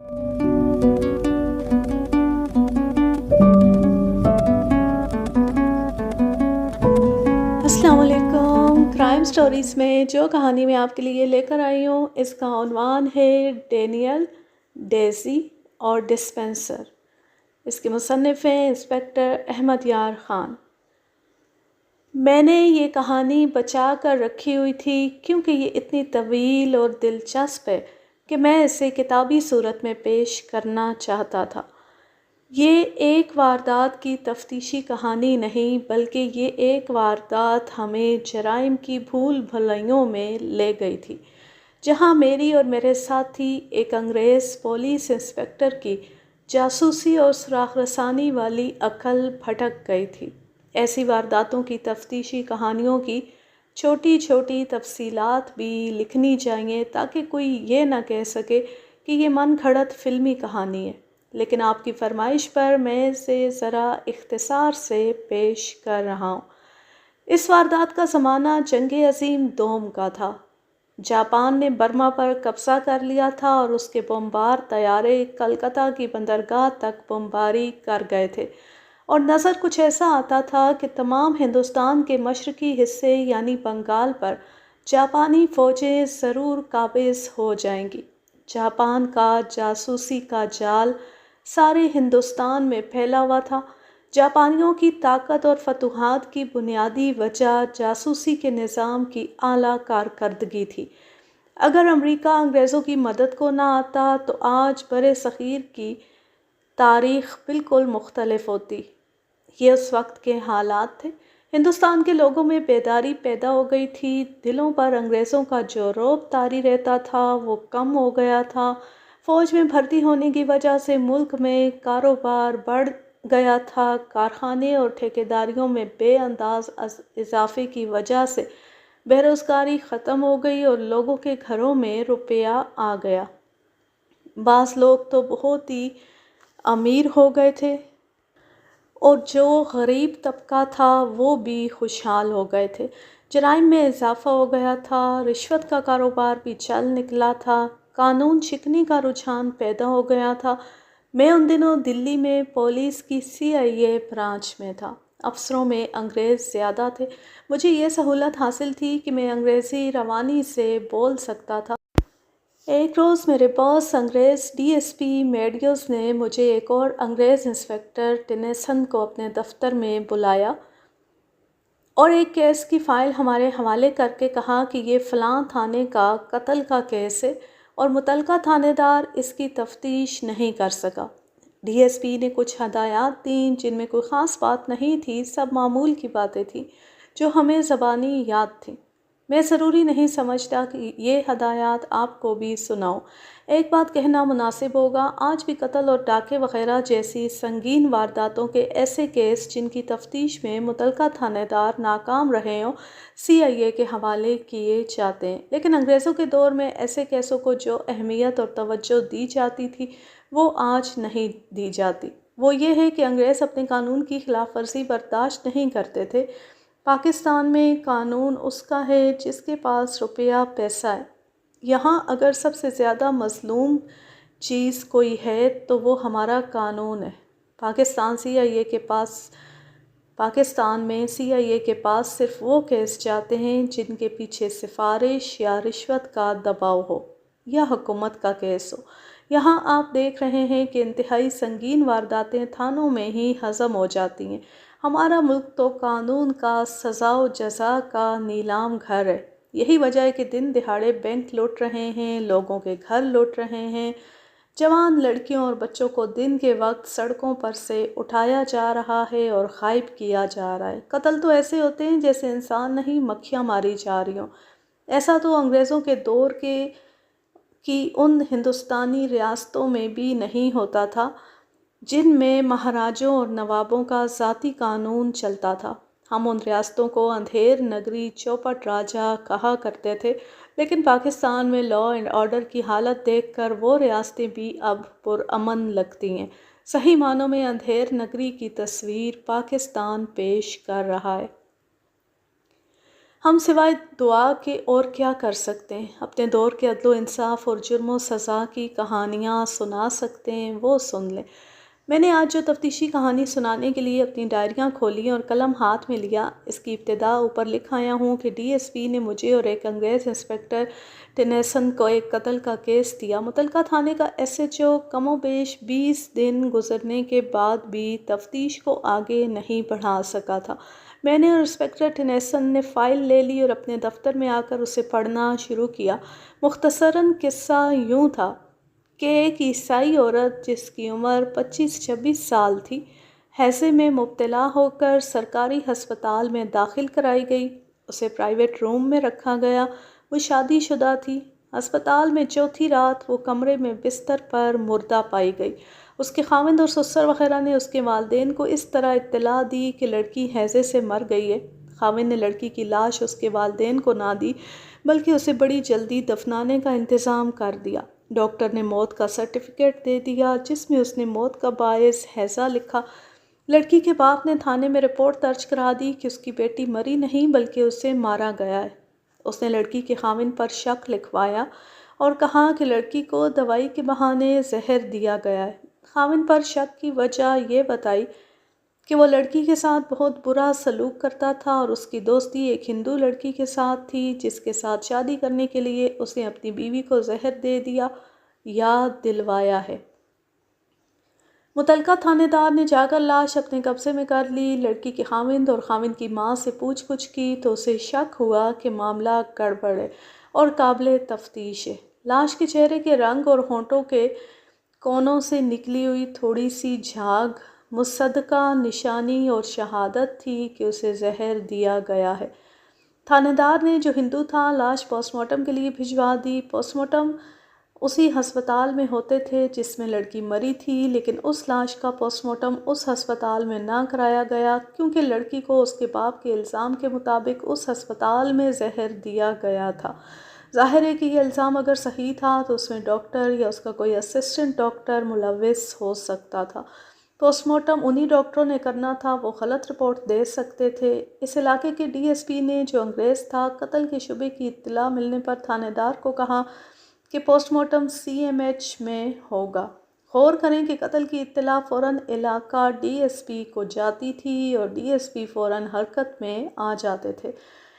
السلام علیکم۔ Crime stories میں جو کہانی میں آپ کے لیے لے کر آئی ہوں، اس کا عنوان ہے ڈینیل، ڈیزی اور ڈسپینسر۔ اس کے مصنف ہیں انسپکٹر احمد یار خان۔ میں نے یہ کہانی بچا کر رکھی ہوئی تھی کیونکہ یہ اتنی طویل اور دلچسپ ہے کہ میں اسے کتابی صورت میں پیش کرنا چاہتا تھا۔ یہ ایک واردات کی تفتیشی کہانی نہیں، بلکہ یہ ایک واردات ہمیں جرائم کی بھول بھلائیوں میں لے گئی تھی، جہاں میری اور میرے ساتھی ایک انگریز پولیس انسپکٹر کی جاسوسی اور سراغ رسانی والی عقل بھٹک گئی تھی۔ ایسی وارداتوں کی تفتیشی کہانیوں کی چھوٹی چھوٹی تفصیلات بھی لکھنی چاہیے تاکہ کوئی یہ نہ کہہ سکے کہ یہ من گھڑت فلمی کہانی ہے، لیکن آپ کی فرمائش پر میں اسے ذرا اختصار سے پیش کر رہا ہوں۔ اس واردات کا زمانہ جنگ عظیم دوم کا تھا۔ جاپان نے برما پر قبضہ کر لیا تھا اور اس کے بمبار طیارے کلکتہ کی بندرگاہ تک بمباری کر گئے تھے، اور نظر کچھ ایسا آتا تھا کہ تمام ہندوستان کے مشرقی حصے یعنی بنگال پر جاپانی فوجیں ضرور قابض ہو جائیں گی۔ جاپان کا جاسوسی کا جال سارے ہندوستان میں پھیلا ہوا تھا۔ جاپانیوں کی طاقت اور فتوحات کی بنیادی وجہ جاسوسی کے نظام کی اعلیٰ کارکردگی تھی۔ اگر امریکہ انگریزوں کی مدد کو نہ آتا تو آج برِ صغیر کی تاریخ بالکل مختلف ہوتی۔ یہ اس وقت کے حالات تھے۔ ہندوستان کے لوگوں میں بیداری پیدا ہو گئی تھی، دلوں پر انگریزوں کا جو رعب طاری رہتا تھا وہ کم ہو گیا تھا۔ فوج میں بھرتی ہونے کی وجہ سے ملک میں کاروبار بڑھ گیا تھا۔ کارخانے اور ٹھیکیداریوں میں بے انداز اضافے کی وجہ سے بے روزگاری ختم ہو گئی اور لوگوں کے گھروں میں روپیہ آ گیا۔ بعض لوگ تو بہت ہی امیر ہو گئے تھے اور جو غریب طبقہ تھا وہ بھی خوشحال ہو گئے تھے۔ جرائم میں اضافہ ہو گیا تھا، رشوت کا کاروبار بھی چل نکلا تھا، قانون شکنی کا رجحان پیدا ہو گیا تھا۔ میں ان دنوں دلی میں پولیس کی CIA برانچ میں تھا۔ افسروں میں انگریز زیادہ تھے۔ مجھے یہ سہولت حاصل تھی کہ میں انگریزی روانی سے بول سکتا تھا۔ ایک روز میرے باس انگریز DSP میڈیوز نے مجھے ایک اور انگریز انسپکٹر ٹینیسن کو اپنے دفتر میں بلایا اور ایک کیس کی فائل ہمارے حوالے کر کے کہا کہ یہ فلاں تھانے کا قتل کا کیس ہے اور متعلقہ تھانے دار اس کی تفتیش نہیں کر سکا۔ DSP نے کچھ ہدایات دیں جن میں کوئی خاص بات نہیں تھی، سب معمول کی باتیں تھیں جو ہمیں زبانی یاد تھیں۔ میں ضروری نہیں سمجھتا کہ یہ ہدایات آپ کو بھی سناؤں۔ ایک بات کہنا مناسب ہوگا، آج بھی قتل اور ڈاکے وغیرہ جیسی سنگین وارداتوں کے ایسے کیس جن کی تفتیش میں متعلقہ تھانے دار ناکام رہے ہوں CIA کے حوالے کیے جاتے ہیں، لیکن انگریزوں کے دور میں ایسے کیسوں کو جو اہمیت اور توجہ دی جاتی تھی وہ آج نہیں دی جاتی۔ وہ یہ ہے کہ انگریز اپنے قانون کی خلاف ورزی برداشت نہیں کرتے تھے۔ پاکستان میں قانون اس کا ہے جس کے پاس روپیہ پیسہ ہے۔ یہاں اگر سب سے زیادہ مظلوم چیز کوئی ہے تو وہ ہمارا قانون ہے۔ پاکستان میں CIA کے پاس صرف وہ کیس جاتے ہیں جن کے پیچھے سفارش یا رشوت کا دباؤ ہو یا حکومت کا کیس ہو۔ یہاں آپ دیکھ رہے ہیں کہ انتہائی سنگین وارداتیں تھانوں میں ہی ہضم ہو جاتی ہیں۔ ہمارا ملک تو قانون کا سزا و جزا کا نیلام گھر ہے۔ یہی وجہ ہے کہ دن دہاڑے بینک لوٹ رہے ہیں، لوگوں کے گھر لوٹ رہے ہیں، جوان لڑکیوں اور بچوں کو دن کے وقت سڑکوں پر سے اٹھایا جا رہا ہے اور غائب کیا جا رہا ہے۔ قتل تو ایسے ہوتے ہیں جیسے انسان نہیں مکھیاں ماری جا رہی ہوں۔ ایسا تو انگریزوں کے دور کی ان ہندوستانی ریاستوں میں بھی نہیں ہوتا تھا جن میں مہاراجوں اور نوابوں کا ذاتی قانون چلتا تھا۔ ہم ان ریاستوں کو اندھیر نگری چوپٹ راجہ کہا کرتے تھے، لیکن پاکستان میں لا اینڈ آرڈر کی حالت دیکھ کر وہ ریاستیں بھی اب پرامن لگتی ہیں۔ صحیح معنوں میں اندھیر نگری کی تصویر پاکستان پیش کر رہا ہے۔ ہم سوائے دعا کے اور کیا کر سکتے ہیں؟ اپنے دور کے عدل و انصاف اور جرم و سزا کی کہانیاں سنا سکتے ہیں، وہ سن لیں۔ میں نے آج جو تفتیشی کہانی سنانے کے لیے اپنی ڈائریاں کھولیں اور قلم ہاتھ میں لیا، اس کی ابتدا اوپر لکھ آیا ہوں کہ ڈی ایس پی نے مجھے اور ایک انگریز انسپکٹر ٹینیسن کو ایک قتل کا کیس دیا۔ متعلقہ تھانے کا ایس ایچ او کم و بیش 20 دن گزرنے کے بعد بھی تفتیش کو آگے نہیں بڑھا سکا تھا۔ میں نے اور انسپکٹر ٹینیسن نے فائل لے لی اور اپنے دفتر میں آ کر اسے پڑھنا شروع کیا۔ مختصراً قصہ یوں تھا کہ ایک عیسائی عورت جس کی عمر 25-26 سال تھی، ہیضے میں مبتلا ہو کر سرکاری ہسپتال میں داخل کرائی گئی۔ اسے پرائیویٹ روم میں رکھا گیا۔ وہ شادی شدہ تھی۔ ہسپتال میں چوتھی رات وہ کمرے میں بستر پر مردہ پائی گئی۔ اس کے خاوند اور سسر وغیرہ نے اس کے والدین کو اس طرح اطلاع دی کہ لڑکی ہیضے سے مر گئی ہے۔ خاوند نے لڑکی کی لاش اس کے والدین کو نہ دی، بلکہ اسے بڑی جلدی دفنانے کا انتظام کر دیا۔ ڈاکٹر نے موت کا سرٹیفکیٹ دے دیا جس میں اس نے موت کا باعث ہیضہ لکھا۔ لڑکی کے باپ نے تھانے میں رپورٹ درج کرا دی کہ اس کی بیٹی مری نہیں بلکہ اسے مارا گیا ہے۔ اس نے لڑکی کے خاوند پر شک لکھوایا اور کہا کہ لڑکی کو دوائی کے بہانے زہر دیا گیا ہے۔ خاوند پر شک کی وجہ یہ بتائی کہ وہ لڑکی کے ساتھ بہت برا سلوک کرتا تھا اور اس کی دوستی ایک ہندو لڑکی کے ساتھ تھی جس کے ساتھ شادی کرنے کے لیے اس نے اپنی بیوی کو زہر دے دیا یا دلوایا ہے۔ متعلقہ تھانے دار نے جا کر لاش اپنے قبضے میں کر لی۔ لڑکی کے خاوند اور خاوند کی ماں سے پوچھ گچھ کی تو اسے شک ہوا کہ معاملہ گڑبڑ ہے اور قابل تفتیش ہے۔ لاش کے چہرے کے رنگ اور ہونٹوں کے کونوں سے نکلی ہوئی تھوڑی سی جھاگ مصدقہ نشانی اور شہادت تھی کہ اسے زہر دیا گیا ہے۔ تھانے دار نے، جو ہندو تھا، لاش پوسٹ مارٹم کے لیے بھجوا دی۔ پوسٹ مارٹم اسی ہسپتال میں ہوتے تھے جس میں لڑکی مری تھی، لیکن اس لاش کا پوسٹ مارٹم اس ہسپتال میں نہ کرایا گیا کیونکہ لڑکی کو اس کے باپ کے الزام کے مطابق اس ہسپتال میں زہر دیا گیا تھا۔ ظاہر ہے کہ یہ الزام اگر صحیح تھا تو اس میں ڈاکٹر یا اس کا کوئی اسسٹنٹ ڈاکٹر ملوث ہو سکتا تھا۔ پوسٹ مارٹم انہی ڈاکٹروں نے کرنا تھا، وہ غلط رپورٹ دے سکتے تھے۔ اس علاقے کے ڈی ایس پی نے، جو انگریز تھا، قتل کے شبے کی اطلاع ملنے پر تھانے دار کو کہا کہ post mortem C M H میں ہوگا۔ غور کریں کہ قتل کی اطلاع فوراً علاقہ ڈی ایس پی کو جاتی تھی اور ڈی ایس پی فوراً حرکت میں آ جاتے تھے۔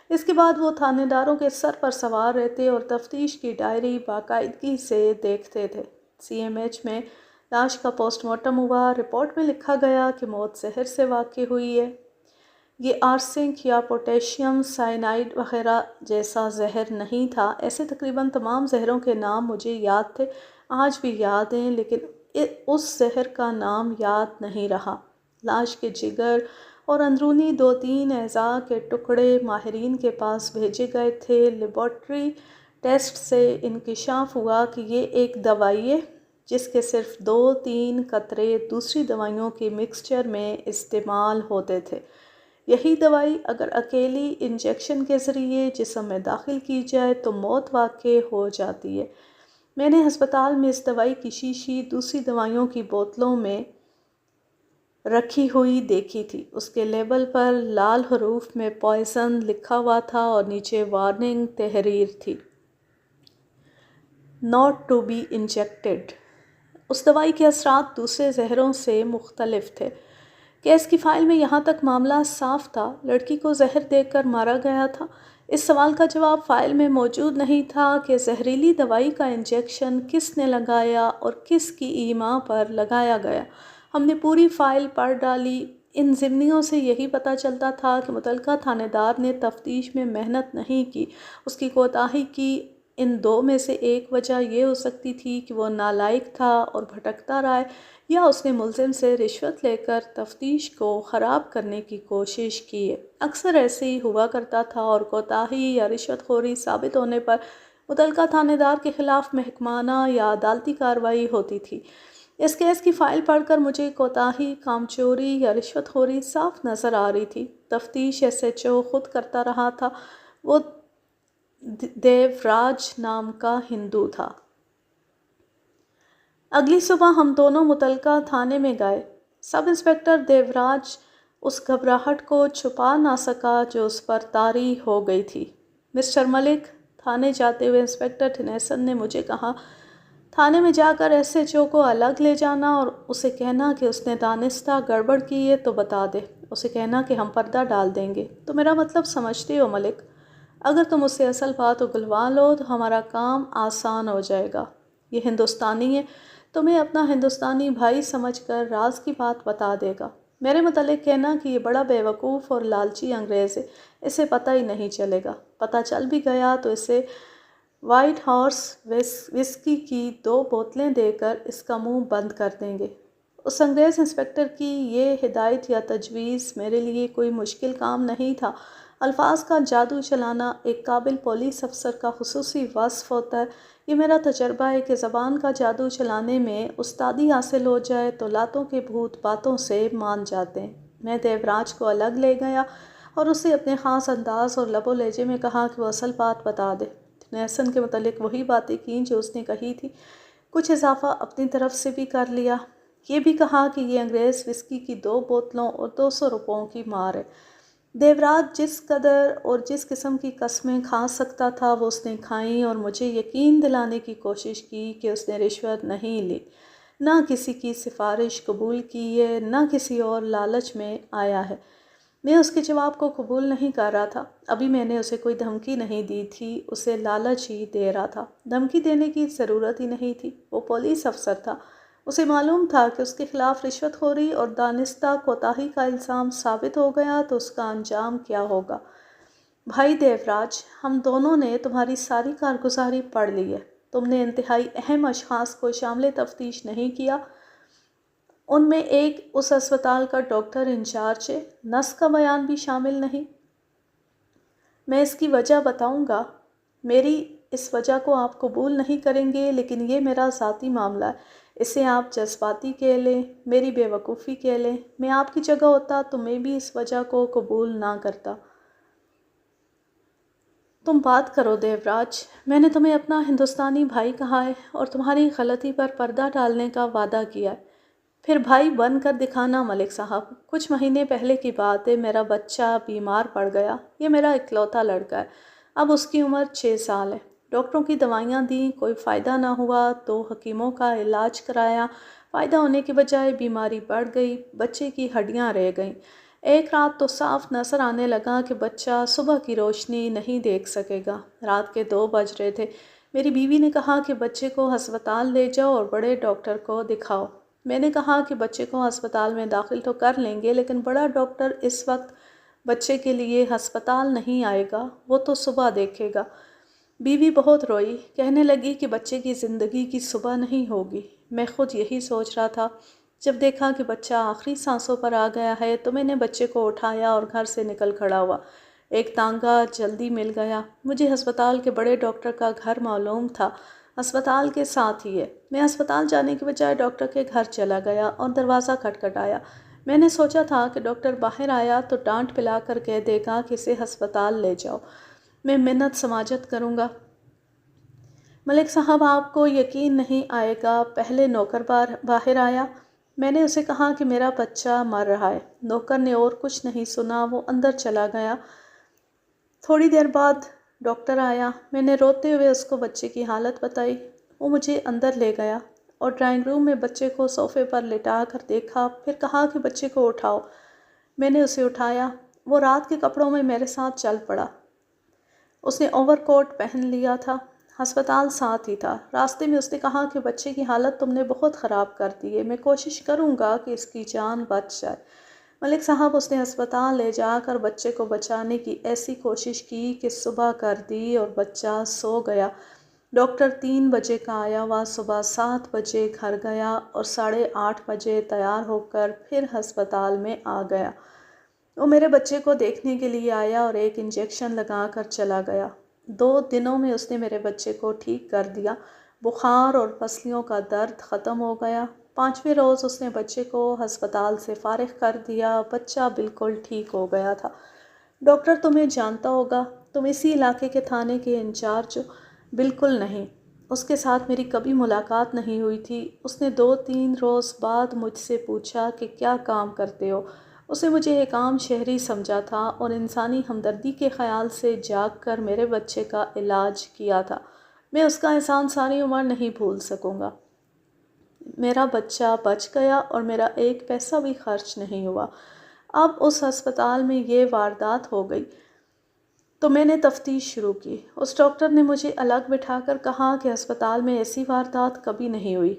اس کے بعد وہ تھانے داروں کے سر پر سوار رہتے اور تفتیش کی ڈائری باقاعدگی سے دیکھتے تھے۔ سی ایم ایچ میں لاش کا پوسٹ مارٹم ہوا۔ رپورٹ میں لکھا گیا کہ موت زہر سے واقع ہوئی ہے۔ یہ آرسنک یا پوٹیشیم سائنائڈ وغیرہ جیسا زہر نہیں تھا۔ ایسے تقریباً تمام زہروں کے نام مجھے یاد تھے، آج بھی یاد ہیں، لیکن اس زہر کا نام یاد نہیں رہا۔ لاش کے جگر اور اندرونی 2-3 اعضاء کے ٹکڑے ماہرین کے پاس بھیجے گئے تھے۔ لیبارٹری ٹیسٹ سے انکشاف ہوا کہ یہ ایک دوائی ہے جس کے صرف 2-3 قطرے دوسری دوائیوں کے مکسچر میں استعمال ہوتے تھے۔ یہی دوائی اگر اکیلی انجیکشن کے ذریعے جسم میں داخل کی جائے تو موت واقع ہو جاتی ہے۔ میں نے ہسپتال میں اس دوائی کی شیشی دوسری دوائیوں کی بوتلوں میں رکھی ہوئی دیکھی تھی۔ اس کے لیبل پر لال حروف میں پوائزن لکھا ہوا تھا اور نیچے وارننگ تحریر تھی، ناٹ ٹو بی انجیکٹڈ۔ اس دوائی کے اثرات دوسرے زہروں سے مختلف تھے۔ کیس کی فائل میں یہاں تک معاملہ صاف تھا، لڑکی کو زہر دے کر مارا گیا تھا۔ اس سوال کا جواب فائل میں موجود نہیں تھا کہ زہریلی دوائی کا انجیکشن کس نے لگایا اور کس کی ایما پر لگایا گیا۔ ہم نے پوری فائل پڑھ ڈالی۔ ان ضمنیوں سے یہی پتہ چلتا تھا کہ متعلقہ تھانے دار نے تفتیش میں محنت نہیں کی، اس کی کوتاہی کی۔ ان 2 میں سے ایک وجہ یہ ہو سکتی تھی کہ وہ نالائق تھا اور بھٹکتا رہا، یا اس نے ملزم سے رشوت لے کر تفتیش کو خراب کرنے کی کوشش کی ہے۔ اکثر ایسے ہی ہوا کرتا تھا اور کوتاہی یا رشوت خوری ثابت ہونے پر متعلقہ تھانے دار کے خلاف محکمانہ یا عدالتی کارروائی ہوتی تھی۔ اس کیس کی فائل پڑھ کر مجھے کوتاہی، کامچوری یا رشوت خوری صاف نظر آ رہی تھی۔ تفتیش ایس ایچ او خود کرتا رہا تھا۔ وہ دیوراج نام کا ہندو تھا۔ اگلی صبح ہم دونوں متعلقہ تھانے میں گئے۔ سب انسپکٹر دیوراج اس گھبراہٹ کو چھپا نہ سکا جو اس پر طاری ہو گئی تھی۔ مسٹر ملک، تھانے جاتے ہوئے انسپکٹر ٹنیسن نے مجھے کہا، تھانے میں جا کر ایس ایچ او کو الگ لے جانا اور اسے کہنا کہ اس نے دانستہ گڑبڑ کی ہے تو بتا دے، اسے کہنا کہ ہم پردہ ڈال دیں گے۔ تو میرا مطلب سمجھتے ہو ملک؟ اگر تم اس سے اصل بات اگلوا لو تو ہمارا کام آسان ہو جائے گا۔ یہ ہندوستانی ہے، تمہیں اپنا ہندوستانی بھائی سمجھ کر راز کی بات بتا دے گا۔ میرے متعلق کہنا کہ یہ بڑا بیوقوف اور لالچی انگریز ہے، اسے پتہ ہی نہیں چلے گا، پتہ چل بھی گیا تو اسے وائٹ ہارس وسکی کی 2 بوتلیں دے کر اس کا منہ بند کر دیں گے۔ اس انگریز انسپکٹر کی یہ ہدایت یا تجویز میرے لیے کوئی مشکل کام نہیں تھا۔ الفاظ کا جادو چلانا ایک قابل پولیس افسر کا خصوصی وصف ہوتا ہے۔ یہ میرا تجربہ ہے کہ زبان کا جادو چلانے میں استادی حاصل ہو جائے تو لاتوں کے بھوت باتوں سے مان جاتے ہیں۔ میں دیوراج کو الگ لے گیا اور اسے اپنے خاص انداز اور لب و لہجے میں کہا کہ وہ اصل بات بتا دے۔ ٹنیسن کے متعلق وہی باتیں کیں جو اس نے کہی تھی، کچھ اضافہ اپنی طرف سے بھی کر لیا۔ یہ بھی کہا کہ یہ انگریز وسکی کی 2 بوتلوں اور 200 روپوں کی مار ہے۔ دیوراج جس قدر اور جس قسم کی قسمیں کھا سکتا تھا وہ اس نے کھائیں اور مجھے یقین دلانے کی کوشش کی کہ اس نے رشوت نہیں لی، نہ کسی کی سفارش قبول کی ہے، نہ کسی اور لالچ میں آیا ہے۔ میں اس کے جواب کو قبول نہیں کر رہا تھا۔ ابھی میں نے اسے کوئی دھمکی نہیں دی تھی، اسے لالچ ہی دے رہا تھا۔ دھمکی دینے کی ضرورت ہی نہیں تھی، وہ پولیس افسر تھا۔ اسے معلوم تھا کہ اس کے خلاف رشوت خوری اور دانستہ کوتاہی کا الزام ثابت ہو گیا تو اس کا انجام کیا ہوگا۔ بھائی دیوراج، ہم دونوں نے تمہاری ساری کارگزاری پڑھ لی ہے۔ تم نے انتہائی اہم اشخاص کو شامل تفتیش نہیں کیا۔ ان میں ایک اس اسپتال کا ڈاکٹر انچارج ہے، نس کا بیان بھی شامل نہیں۔ میں اس کی وجہ بتاؤں گا۔ میری اس وجہ کو آپ قبول نہیں کریں گے، لیکن یہ میرا ذاتی معاملہ ہے، اسے آپ جذباتی کہہ لیں، میری بے وقوفی کہہ لیں۔ میں آپ کی جگہ ہوتا تو میں بھی اس وجہ کو قبول نہ کرتا۔ تم بات کرو دیوراج، میں نے تمہیں اپنا ہندوستانی بھائی کہا ہے اور تمہاری غلطی پر پردہ ڈالنے کا وعدہ کیا ہے۔ پھر بھائی بن کر دکھانا ملک صاحب۔ کچھ مہینے پہلے کی بات ہے، میرا بچہ بیمار پڑ گیا۔ یہ میرا اکلوتا لڑکا ہے، اب اس کی عمر 6 سال ہے۔ ڈاکٹروں کی دوائیاں دیں، کوئی فائدہ نہ ہوا تو حکیموں کا علاج کرایا، فائدہ ہونے کے بجائے بیماری بڑھ گئی، بچے کی ہڈیاں رہ گئیں۔ ایک رات تو صاف نظر آنے لگا کہ بچہ صبح کی روشنی نہیں دیکھ سکے گا۔ رات کے 2 بج رہے تھے۔ میری بیوی نے کہا کہ بچے کو ہسپتال لے جاؤ اور بڑے ڈاکٹر کو دکھاؤ۔ میں نے کہا کہ بچے کو ہسپتال میں داخل تو کر لیں گے، لیکن بڑا ڈاکٹر اس وقت بچے کے لیے ہسپتال نہیں آئے گا، وہ تو صبح دیکھے گا۔ بیوی بہت روئی، کہنے لگی کہ بچے کی زندگی کی صبح نہیں ہوگی۔ میں خود یہی سوچ رہا تھا۔ جب دیکھا کہ بچہ آخری سانسوں پر آ گیا ہے تو میں نے بچے کو اٹھایا اور گھر سے نکل کھڑا ہوا۔ ایک تانگا جلدی مل گیا۔ مجھے ہسپتال کے بڑے ڈاکٹر کا گھر معلوم تھا، ہسپتال کے ساتھ ہی ہے۔ میں ہسپتال جانے کے بجائے ڈاکٹر کے گھر چلا گیا اور دروازہ کھٹکھٹایا۔ میں نے سوچا تھا کہ ڈاکٹر باہر آیا تو ڈانٹ پلا کر کہہ دے گا کہ اسے ہسپتال لے جاؤ، میں منت سماجت کروں گا۔ ملک صاحب، آپ کو یقین نہیں آئے گا، پہلے نوکر باہر آیا۔ میں نے اسے کہا کہ میرا بچہ مر رہا ہے۔ نوکر نے اور کچھ نہیں سنا، وہ اندر چلا گیا۔ تھوڑی دیر بعد ڈاکٹر آیا۔ میں نے روتے ہوئے اس کو بچے کی حالت بتائی۔ وہ مجھے اندر لے گیا اور ڈرائنگ روم میں بچے کو صوفے پر لٹا کر دیکھا، پھر کہا کہ بچے کو اٹھاؤ۔ میں نے اسے اٹھایا۔ وہ رات کے کپڑوں میں میرے ساتھ چل پڑا۔ اس نے اوور کوٹ پہن لیا تھا۔ ہسپتال ساتھ ہی تھا۔ راستے میں اس نے کہا کہ بچے کی حالت تم نے بہت خراب کر دی ہے، میں کوشش کروں گا کہ اس کی جان بچ جائے۔ ملک صاحب، اس نے ہسپتال لے جا کر بچے کو بچانے کی ایسی کوشش کی کہ صبح کر دی اور بچہ سو گیا۔ ڈاکٹر 3 بجے کا آیا ہوا صبح 7 بجے گھر گیا اور 8:30 بجے تیار ہو کر پھر ہسپتال میں آ گیا۔ وہ میرے بچے کو دیکھنے کے لیے آیا اور ایک انجیکشن لگا کر چلا گیا۔ 2 دنوں میں اس نے میرے بچے کو ٹھیک کر دیا۔ بخار اور پسلیوں کا درد ختم ہو گیا۔ 5ویں روز اس نے بچے کو ہسپتال سے فارغ کر دیا۔ بچہ بالکل ٹھیک ہو گیا تھا۔ ڈاکٹر تمہیں جانتا ہوگا، تم اسی علاقے کے تھانے کے انچارج ہو۔ بالکل نہیں، اس کے ساتھ میری کبھی ملاقات نہیں ہوئی تھی۔ اس نے 2-3 روز بعد مجھ سے پوچھا کہ کیا کام کرتے ہو۔ اسے مجھے ایک عام شہری سمجھا تھا اور انسانی ہمدردی کے خیال سے جاگ کر میرے بچے کا علاج کیا تھا۔ میں اس کا احسان ساری عمر نہیں بھول سکوں گا۔ میرا بچہ بچ گیا اور میرا ایک پیسہ بھی خرچ نہیں ہوا۔ اب اس ہسپتال میں یہ واردات ہو گئی تو میں نے تفتیش شروع کی۔ اس ڈاکٹر نے مجھے الگ بٹھا کر کہا کہ ہسپتال میں ایسی واردات کبھی نہیں ہوئی،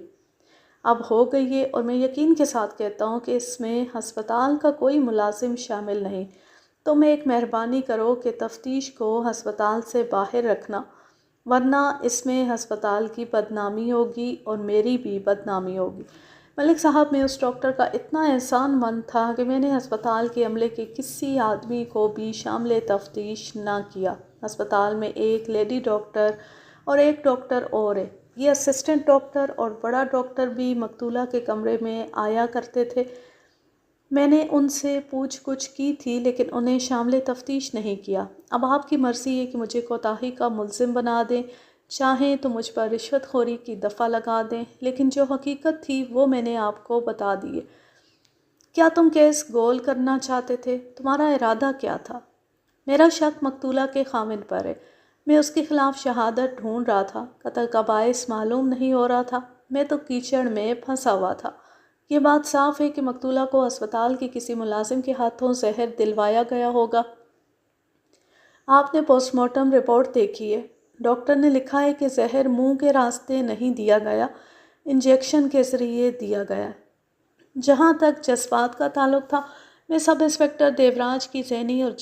اب ہو گئی ہے، اور میں یقین کے ساتھ کہتا ہوں کہ اس میں ہسپتال کا کوئی ملازم شامل نہیں۔ تم ایک مہربانی کرو کہ تفتیش کو ہسپتال سے باہر رکھنا، ورنہ اس میں ہسپتال کی بدنامی ہوگی اور میری بھی بدنامی ہوگی۔ ملک صاحب، میں اس ڈاکٹر کا اتنا احسان مند تھا کہ میں نے ہسپتال کے عملے کے کسی آدمی کو بھی شامل تفتیش نہ کیا۔ ہسپتال میں ایک لیڈی ڈاکٹر اور ایک ڈاکٹر اور ہے۔ یہ اسسٹنٹ ڈاکٹر اور بڑا ڈاکٹر بھی مقتولہ کے کمرے میں آیا کرتے تھے۔ میں نے ان سے پوچھ گچھ کی تھی لیکن انہیں شامل تفتیش نہیں کیا۔ اب آپ کی مرضی ہے کہ مجھے کوتاہی کا ملزم بنا دیں، چاہیں تو مجھ پر رشوت خوری کی دفعہ لگا دیں، لیکن جو حقیقت تھی وہ میں نے آپ کو بتا دی ہے۔ کیا تم کیس گول کرنا چاہتے تھے؟ تمہارا ارادہ کیا تھا؟ میرا شک مقتولہ کے خاوند پر ہے۔ میں اس کے خلاف شہادت ڈھونڈ رہا تھا، قتل کا باعث معلوم نہیں ہو رہا تھا، میں تو کیچڑ میں پھنسا ہوا تھا۔ یہ بات صاف ہے کہ مقتولہ کو ہسپتال کے کسی ملازم کے ہاتھوں زہر دلوایا گیا ہوگا۔ آپ نے پوسٹ مارٹم رپورٹ دیکھی ہے؟ ڈاکٹر نے لکھا ہے کہ زہر منہ کے راستے نہیں دیا گیا، انجیکشن کے ذریعے دیا گیا۔ جہاں تک جذبات کا تعلق تھا، میں سب انسپکٹر دیوراج کی ذہنی اور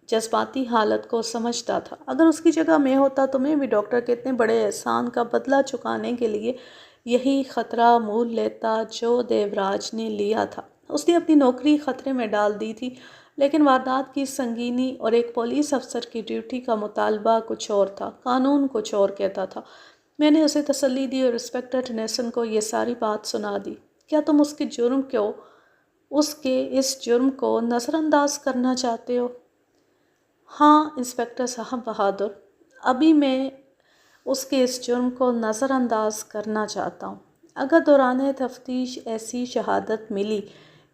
جذباتی حالت کو سمجھتا تھا۔ اگر اس کی جگہ میں ہوتا تو میں بھی ڈاکٹر کے اتنے بڑے احسان کا بدلہ چکانے کے لیے یہی خطرہ مول لیتا جو دیوراج نے لیا تھا۔ اس نے اپنی نوکری خطرے میں ڈال دی تھی، لیکن واردات کی سنگینی اور ایک پولیس افسر کی ڈیوٹی کا مطالبہ کچھ اور تھا، قانون کچھ اور کہتا تھا۔ میں نے اسے تسلی دی اور انسپکٹر ٹنیسن کو یہ ساری بات سنا دی۔ کیا تم اس کے اس جرم کو نظر انداز کرنا چاہتے ہو؟ ہاں انسپکٹر صاحب بہادر، ابھی میں اس کے اس جرم کو نظر انداز کرنا چاہتا ہوں۔ اگر دوران تفتیش ایسی شہادت ملی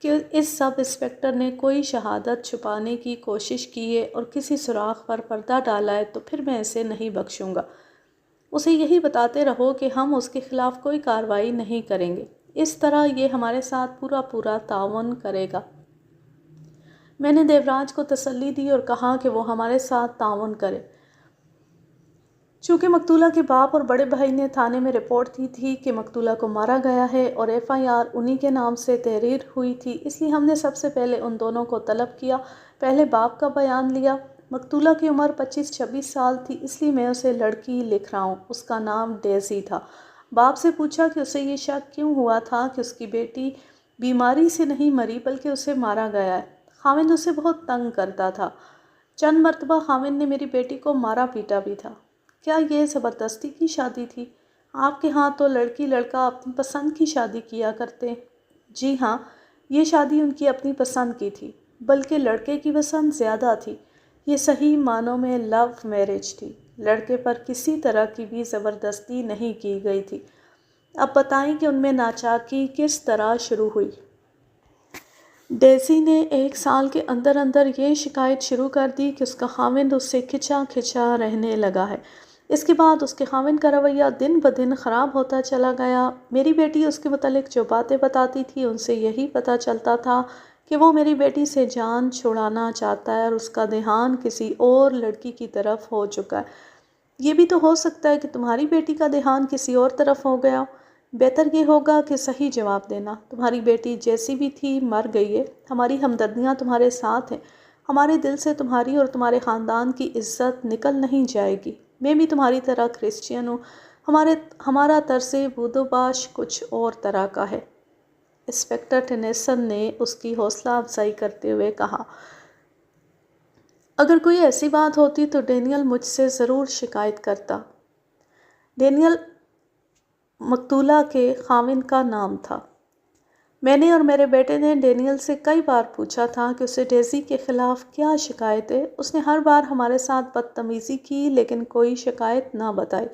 کہ اس سب انسپکٹر نے کوئی شہادت چھپانے کی کوشش کی ہے اور کسی سراغ پر پردہ ڈالا ہے تو پھر میں اسے نہیں بخشوں گا۔ اسے یہی بتاتے رہو کہ ہم اس کے خلاف کوئی کارروائی نہیں کریں گے، اس طرح یہ ہمارے ساتھ پورا تعاون کرے گا۔ میں نے دیوراج کو تسلی دی اور کہا کہ وہ ہمارے ساتھ تعاون کرے۔ چونکہ مقتولہ کے باپ اور بڑے بھائی نے تھانے میں رپورٹ دی تھی کہ مقتولہ کو مارا گیا ہے اور FIR انہی کے نام سے تحریر ہوئی تھی، اس لیے ہم نے سب سے پہلے ان دونوں کو طلب کیا۔ پہلے باپ کا بیان لیا۔ مقتولہ کی عمر 25-26 سال تھی، اس لیے میں اسے لڑکی لکھ رہا ہوں۔ اس کا نام ڈیزی تھا۔ باپ سے پوچھا کہ اسے یہ شک کیوں ہوا تھا کہ اس کی بیٹی بیماری سے نہیں مری بلکہ اسے مارا گیا ہے۔ خاوند اسے بہت تنگ کرتا تھا۔ چند مرتبہ خاوند نے میری بیٹی کو مارا پیٹا بھی تھا۔ کیا یہ زبردستی کی شادی تھی؟ آپ کے ہاں تو لڑکی لڑکا اپنی پسند کی شادی کیا کرتے۔ جی ہاں، یہ شادی ان کی اپنی پسند کی تھی، بلکہ لڑکے کی پسند زیادہ تھی۔ یہ صحیح معنوں میں لو میرج تھی۔ لڑکے پر کسی طرح کی بھی زبردستی نہیں کی گئی تھی۔ اب بتائیں کہ ان میں ناچاکی کس طرح شروع ہوئی؟ ڈیزی نے 1 سال کے اندر یہ شکایت شروع کر دی کہ اس کا خاوند اس سے کھچا رہنے لگا ہے۔ اس کے بعد اس کے خاوند کا رویہ دن بدن خراب ہوتا چلا گیا۔ میری بیٹی اس کے متعلق جو باتیں بتاتی تھی ان سے یہی پتہ چلتا تھا کہ وہ میری بیٹی سے جان چھڑانا چاہتا ہے اور اس کا دھیان کسی اور لڑکی کی طرف ہو چکا ہے۔ یہ بھی تو ہو سکتا ہے کہ تمہاری بیٹی کا دھیان کسی اور طرف ہو گیا ہو۔ بہتر یہ ہوگا کہ صحیح جواب دینا۔ تمہاری بیٹی جیسی بھی تھی مر گئی ہے۔ ہماری ہمدردیاں تمہارے ساتھ ہیں۔ ہمارے دل سے تمہاری اور تمہارے خاندان کی عزت نکل نہیں جائے گی۔ میں بھی تمہاری طرح کرسچین ہوں۔ ہمارا طرز بود و باش کچھ اور طرح کا ہے۔ انسپکٹر ٹنیسن نے اس کی حوصلہ افزائی کرتے ہوئے کہا۔ اگر کوئی ایسی بات ہوتی تو ڈینیل مجھ سے ضرور شکایت کرتا۔ ڈینیل مقتولہ کے خاوند کا نام تھا۔ میں نے اور میرے بیٹے نے ڈینیل سے کئی بار پوچھا تھا کہ اسے ڈیزی کے خلاف کیا شکایت ہے۔ اس نے ہر بار ہمارے ساتھ بدتمیزی کی لیکن کوئی شکایت نہ بتائی۔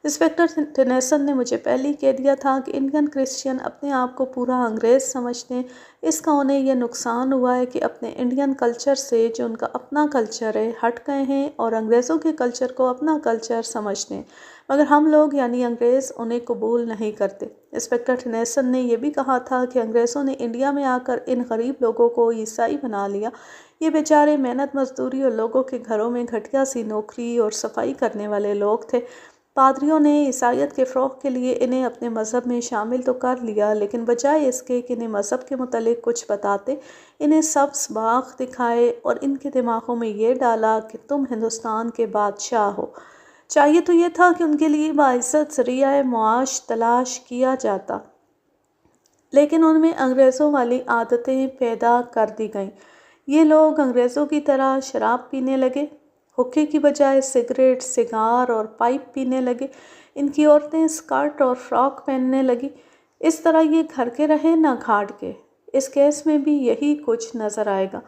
انسپکٹر ٹینیسن نے مجھے پہلے ہی کہہ دیا تھا کہ انڈین کرسچین اپنے آپ کو پورا انگریز سمجھتے ہیں، اس کا انہیں یہ نقصان ہوا ہے کہ اپنے انڈین کلچر سے جو ان کا اپنا کلچر ہے ہٹ گئے ہیں اور انگریزوں کے کلچر کو اپنا کلچر سمجھتے ہیں، مگر ہم لوگ یعنی انگریز انہیں قبول نہیں کرتے۔ انسپکٹر ٹینیسن نے یہ بھی کہا تھا کہ انگریزوں نے انڈیا میں آ کر ان غریب لوگوں کو عیسائی بنا لیا، یہ بیچارے محنت مزدوری اور لوگوں کے گھروں میں گھٹیا سی نوکری اور صفائی کرنے والے لوگ تھے۔ پادریوں نے عیسائیت کے فروغ کے لیے انہیں اپنے مذہب میں شامل تو کر لیا، لیکن بجائے اس کے کہ انہیں مذہب کے متعلق کچھ بتاتے، انہیں سبز باغ دکھائے اور ان کے دماغوں میں یہ ڈالا کہ تم ہندوستان کے بادشاہ ہو۔ چاہیے تو یہ تھا کہ ان کے لیے باعزت ذریعہ معاش تلاش کیا جاتا، لیکن ان میں انگریزوں والی عادتیں پیدا کر دی گئیں۔ یہ لوگ انگریزوں کی طرح شراب پینے لگے، حقے کی بجائے سگریٹ، سگار اور پائپ پینے لگے۔ ان کی عورتیں اسکرٹ اور فراک پہننے لگی۔ اس طرح یہ گھر کے رہے نہ گھاٹ کے۔ اس کیس میں بھی یہی کچھ نظر آئے گا۔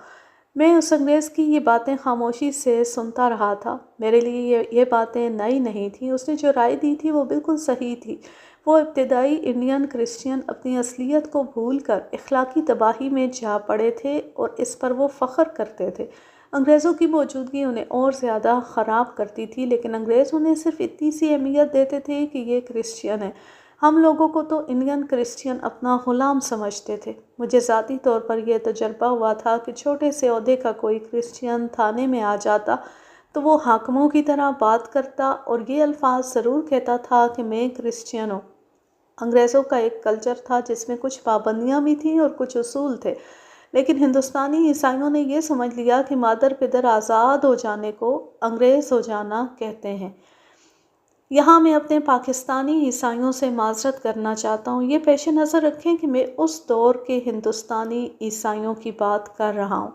میں اس انگریز کی یہ باتیں خاموشی سے سنتا رہا تھا۔ میرے لیے یہ باتیں نئی نہیں تھیں، اس نے جو رائے دی تھی وہ بالکل صحیح تھی۔ وہ ابتدائی انڈین کرسچین اپنی اصلیت کو بھول کر اخلاقی تباہی میں جا پڑے تھے اور اس پر وہ فخر کرتے تھے۔ انگریزوں کی موجودگی انہیں اور زیادہ خراب کرتی تھی، لیکن انگریز انہیں صرف اتنی سی اہمیت دیتے تھے کہ یہ کرسچین ہے۔ ہم لوگوں کو تو انڈین کرسچین اپنا غلام سمجھتے تھے۔ مجھے ذاتی طور پر یہ تجربہ ہوا تھا کہ چھوٹے سے عہدے کا کوئی کرسچین تھانے میں آ جاتا تو وہ حاکموں کی طرح بات کرتا اور یہ الفاظ ضرور کہتا تھا کہ میں کرسچین ہوں۔ انگریزوں کا ایک کلچر تھا جس میں کچھ پابندیاں بھی تھیں اور کچھ اصول تھے، لیکن ہندوستانی عیسائیوں نے یہ سمجھ لیا کہ مادر پدر آزاد ہو جانے کو انگریز ہو جانا کہتے ہیں۔ یہاں میں اپنے پاکستانی عیسائیوں سے معذرت کرنا چاہتا ہوں۔ یہ پیش نظر رکھیں کہ میں اس دور کے ہندوستانی عیسائیوں کی بات کر رہا ہوں۔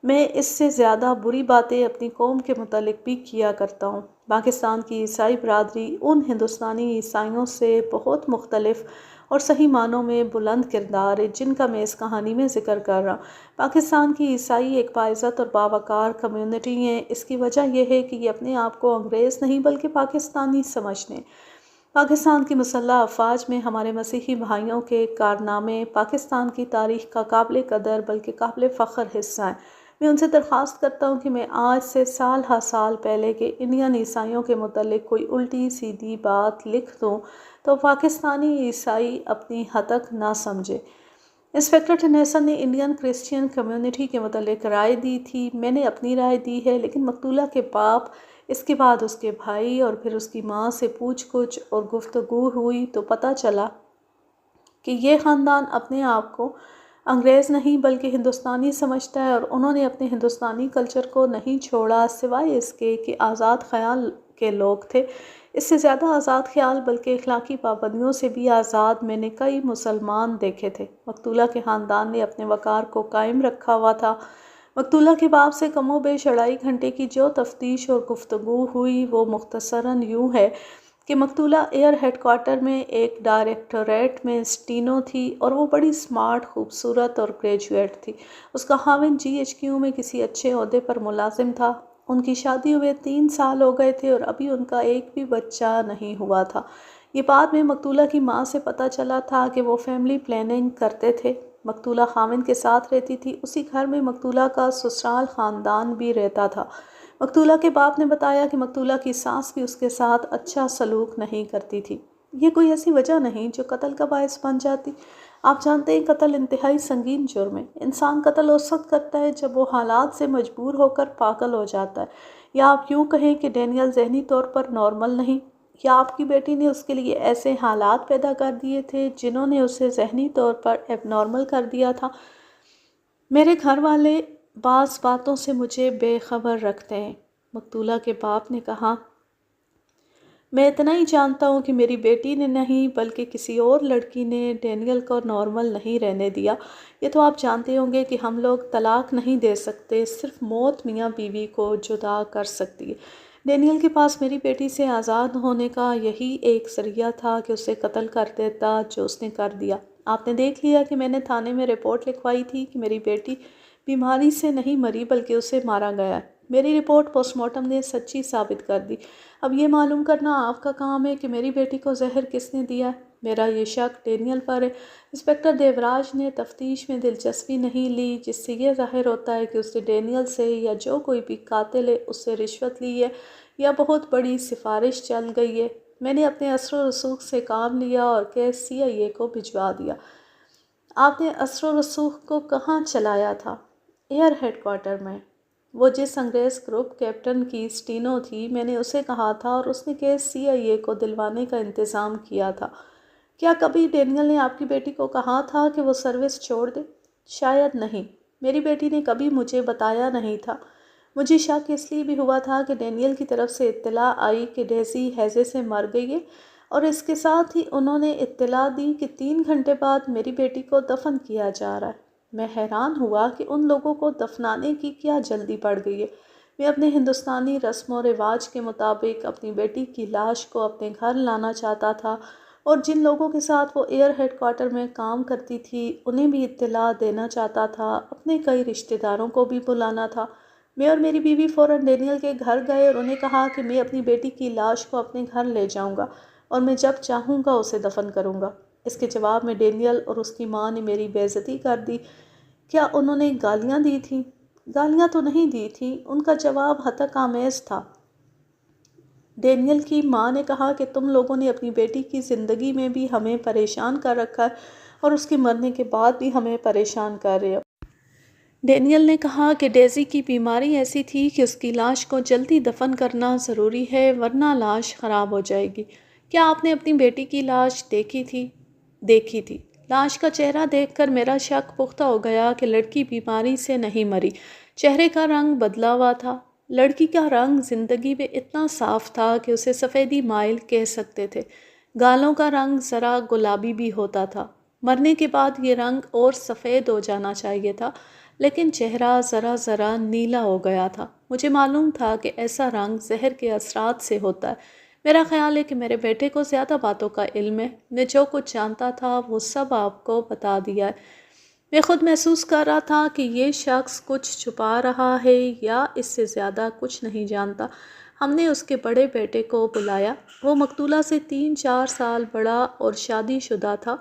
میں اس سے زیادہ بری باتیں اپنی قوم کے متعلق بھی کیا کرتا ہوں۔ پاکستان کی عیسائی برادری ان ہندوستانی عیسائیوں سے بہت مختلف اور صحیح معنوں میں بلند کردار ہے جن کا میں اس کہانی میں ذکر کر رہا ہوں۔ پاکستان کی عیسائی ایک باعزت اور باوقار کمیونٹی ہے۔ اس کی وجہ یہ ہے کہ یہ اپنے آپ کو انگریز نہیں بلکہ پاکستانی سمجھتے ہیں۔ پاکستان کی مسلح افواج میں ہمارے مسیحی بھائیوں کے کارنامے پاکستان کی تاریخ کا قابل قدر بلکہ قابل فخر حصہ ہیں۔ میں ان سے درخواست کرتا ہوں کہ میں آج سے سال ہر سال پہلے کے انڈین عیسائیوں کے متعلق کوئی الٹی سیدھی بات لکھ دوں تو پاکستانی عیسائی اپنی ہتک نہ سمجھے۔ انسپکٹر ٹینیسن نے انڈین کرسچین کمیونٹی کے متعلق رائے دی تھی، میں نے اپنی رائے دی ہے، لیکن مقتولہ کے باپ، اس کے بعد اس کے بھائی اور پھر اس کی ماں سے پوچھ گچھ اور گفتگو ہوئی تو پتہ چلا کہ یہ خاندان اپنے آپ کو انگریز نہیں بلکہ ہندوستانی سمجھتا ہے اور انہوں نے اپنے ہندوستانی کلچر کو نہیں چھوڑا سوائے اس کے کہ آزاد خیال کے لوگ تھے۔ اس سے زیادہ آزاد خیال بلکہ اخلاقی پابندیوں سے بھی آزاد میں نے کئی مسلمان دیکھے تھے۔ مقتولہ کے خاندان نے اپنے وقار کو قائم رکھا ہوا تھا۔ مقتولہ کے باپ سے کم و بیش 2.5 گھنٹے کی جو تفتیش اور گفتگو ہوئی وہ مختصراً یوں ہے کہ مقتولہ ایئر ہیڈ کوارٹر میں ایک ڈائریکٹوریٹ میں اسٹینو تھی اور وہ بڑی سمارٹ، خوبصورت اور گریجویٹ تھی۔ اس کا خاوند GHQ میں کسی اچھے عہدے پر ملازم تھا۔ ان کی شادی ہوئے 3 سال ہو گئے تھے اور ابھی ان کا ایک بھی بچہ نہیں ہوا تھا۔ یہ بعد میں مقتولہ کی ماں سے پتہ چلا تھا کہ وہ فیملی پلاننگ کرتے تھے۔ مقتولہ خاوند کے ساتھ رہتی تھی، اسی گھر میں مقتولہ کا سسرال خاندان بھی رہتا تھا۔ مقتولہ کے باپ نے بتایا کہ مقتولہ کی ساس بھی اس کے ساتھ اچھا سلوک نہیں کرتی تھی۔ یہ کوئی ایسی وجہ نہیں جو قتل کا باعث بن جاتی۔ آپ جانتے ہیں قتل انتہائی سنگین جرم ہے۔ انسان قتل اس وقت کرتا ہے جب وہ حالات سے مجبور ہو کر پاگل ہو جاتا ہے، یا آپ یوں کہیں کہ ڈینیل ذہنی طور پر نارمل نہیں، یا آپ کی بیٹی نے اس کے لیے ایسے حالات پیدا کر دیے تھے جنہوں نے اسے ذہنی طور پر ایب نارمل کر دیا تھا۔ میرے گھر والے بعض باتوں سے مجھے بے خبر رکھتے ہیں، مقتولہ کے باپ نے کہا۔ میں اتنا ہی جانتا ہوں کہ میری بیٹی نے نہیں بلکہ کسی اور لڑکی نے ڈینیل کو نارمل نہیں رہنے دیا۔ یہ تو آپ جانتے ہوں گے کہ ہم لوگ طلاق نہیں دے سکتے، صرف موت میاں بیوی کو جدا کر سکتی ہے۔ ڈینیل کے پاس میری بیٹی سے آزاد ہونے کا یہی ایک ذریعہ تھا کہ اسے قتل کر دیتا، جو اس نے کر دیا۔ آپ نے دیکھ لیا کہ میں نے تھانے میں رپورٹ لکھوائی تھی کہ میری بیٹی بیماری سے نہیں مری بلکہ اسے مارا گیا ہے۔ میری رپورٹ پوسٹ مارٹم نے سچی ثابت کر دی۔ اب یہ معلوم کرنا آپ کا کام ہے کہ میری بیٹی کو زہر کس نے دیا ہے۔ میرا یہ شک ڈینیل پر ہے۔ انسپکٹر دیوراج نے تفتیش میں دلچسپی نہیں لی، جس سے یہ ظاہر ہوتا ہے کہ اس نے ڈینیل سے یا جو کوئی بھی قاتل ہے اس سے رشوت لی ہے یا بہت بڑی سفارش چل گئی ہے۔ میں نے اپنے اثر و رسوخ سے کام لیا اور کیس CIA کو بھجوا دیا۔ آپ نے اثر و رسوخ کو کہاں چلایا تھا؟ ایئر ہیڈ کوارٹر میں۔ وہ جس انگریز گروپ کیپٹن کی سٹینو تھی، میں نے اسے کہا تھا اور اس نے کیس CIA کو دلوانے کا انتظام کیا تھا۔ کیا کبھی ڈینیل نے آپ کی بیٹی کو کہا تھا کہ وہ سروس چھوڑ دے؟ شاید نہیں۔ میری بیٹی نے کبھی مجھے بتایا نہیں تھا۔ مجھے شک اس لیے بھی ہوا تھا کہ ڈینیل کی طرف سے اطلاع آئی کہ ڈیزی ہیضے سے مر گئی ہے، اور اس کے ساتھ ہی انہوں نے اطلاع دی کہ 3 گھنٹے بعد میری بیٹی کو دفن کیا جا رہا ہے۔ میں حیران ہوا کہ ان لوگوں کو دفنانے کی کیا جلدی پڑ گئی ہے۔ میں اپنے ہندوستانی رسم و رواج کے مطابق اپنی بیٹی کی لاش کو اپنے گھر لانا چاہتا تھا، اور جن لوگوں کے ساتھ وہ ایئر ہیڈ کوارٹر میں کام کرتی تھی انہیں بھی اطلاع دینا چاہتا تھا، اپنے کئی رشتہ داروں کو بھی بلانا تھا۔ میں اور میری بیوی فوراً ڈینیل کے گھر گئے اور انہیں کہا کہ میں اپنی بیٹی کی لاش کو اپنے گھر لے جاؤں گا اور میں جب چاہوں گا اسے دفن کروں گا۔ اس کے جواب میں ڈینیل اور اس کی ماں نے میری بے عزتی کر دی۔ کیا انہوں نے گالیاں دی تھیں؟ گالیاں تو نہیں دی تھیں، ان کا جواب ہتک آمیز تھا۔ ڈینیل کی ماں نے کہا کہ تم لوگوں نے اپنی بیٹی کی زندگی میں بھی ہمیں پریشان کر رکھا ہے اور اس کے مرنے کے بعد بھی ہمیں پریشان کر رہے ہو۔ ڈینیل نے کہا کہ ڈیزی کی بیماری ایسی تھی کہ اس کی لاش کو جلدی دفن کرنا ضروری ہے، ورنہ لاش خراب ہو جائے گی۔ کیا آپ نے اپنی بیٹی کی لاش دیکھی تھی؟ دیکھی تھی۔ لاش کا چہرہ دیکھ کر میرا شک پختہ ہو گیا کہ لڑکی بیماری سے نہیں مری۔ چہرے کا رنگ بدلا ہوا تھا۔ لڑکی کا رنگ زندگی میں اتنا صاف تھا کہ اسے سفیدی مائل کہہ سکتے تھے۔ گالوں کا رنگ ذرا گلابی بھی ہوتا تھا۔ مرنے کے بعد یہ رنگ اور سفید ہو جانا چاہیے تھا، لیکن چہرہ ذرا ذرا نیلا ہو گیا تھا۔ مجھے معلوم تھا کہ ایسا رنگ زہر کے اثرات سے ہوتا ہے۔ میرا خیال ہے کہ میرے بیٹے کو زیادہ باتوں کا علم ہے۔ میں جو کچھ جانتا تھا وہ سب آپ کو بتا دیا ہے۔ میں خود محسوس کر رہا تھا کہ یہ شخص کچھ چھپا رہا ہے یا اس سے زیادہ کچھ نہیں جانتا۔ ہم نے اس کے بڑے بیٹے کو بلایا۔ وہ مقتولہ سے 3-4 سال بڑا اور شادی شدہ تھا۔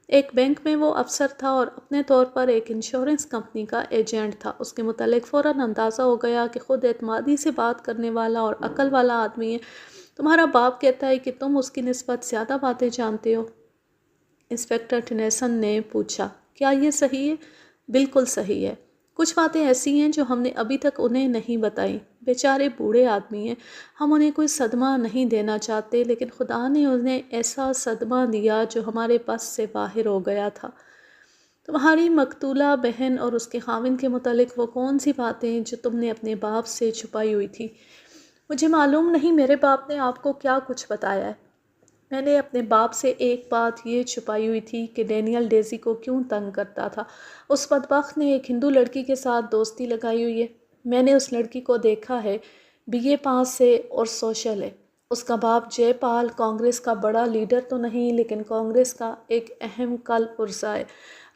ایک بینک میں وہ افسر تھا اور اپنے طور پر ایک انشورنس کمپنی کا ایجنٹ تھا۔ اس کے متعلق فوراً اندازہ ہو گیا کہ خود اعتمادی سے بات کرنے والا اور عقل والا آدمی ہے۔ تمہارا باپ کہتا ہے کہ تم اس کی نسبت زیادہ باتیں جانتے ہو؟ انسپکٹر ٹنیسن نے پوچھا۔ کیا یہ صحیح ہے؟ بالکل صحیح ہے۔ کچھ باتیں ایسی ہیں جو ہم نے ابھی تک انہیں نہیں بتائیں۔ بیچارے بوڑھے آدمی ہیں، ہم انہیں کوئی صدمہ نہیں دینا چاہتے، لیکن خدا نے انہیں ایسا صدمہ دیا جو ہمارے پس سے باہر ہو گیا تھا۔ تمہاری مقتولہ بہن اور اس کے خاوند کے متعلق وہ کون سی باتیں جو تم نے اپنے باپ سے چھپائی ہوئی تھی؟ مجھے معلوم نہیں میرے باپ نے آپ کو کیا کچھ بتایا ہے۔ میں نے اپنے باپ سے ایک بات یہ چھپائی ہوئی تھی کہ ڈینیل ڈیزی کو کیوں تنگ کرتا تھا۔ اس بدبخت نے ایک ہندو لڑکی کے ساتھ دوستی لگائی ہوئی ہے۔ میں نے اس لڑکی کو دیکھا ہے، BA پاس ہے اور سوشل ہے۔ اس کا باپ جے پال کانگریس کا بڑا لیڈر تو نہیں، لیکن کانگریس کا ایک اہم کل پرزا ہے،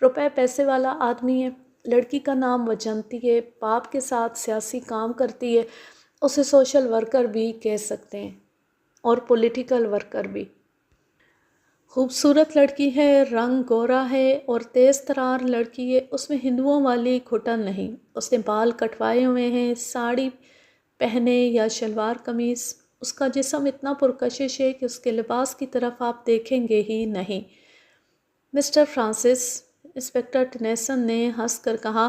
روپے پیسے والا آدمی ہے۔ لڑکی کا نام وجنتی ہے، باپ کے ساتھ سیاسی کام کرتی ہے، اسے سوشل ورکر بھی کہہ سکتے ہیں اور پولیٹیکل ورکر بھی۔ خوبصورت لڑکی ہے، رنگ گورا ہے اور تیز ترار لڑکی ہے۔ اس میں ہندوؤں والی گھٹن نہیں۔ اس نے بال کٹوائے ہوئے ہیں، ساڑی پہنے یا شلوار قمیض۔ اس کا جسم اتنا پرکشش ہے کہ اس کے لباس کی طرف آپ دیکھیں گے ہی نہیں۔ مسٹر فرانسس، انسپکٹر ٹنیسن نے ہنس کر کہا،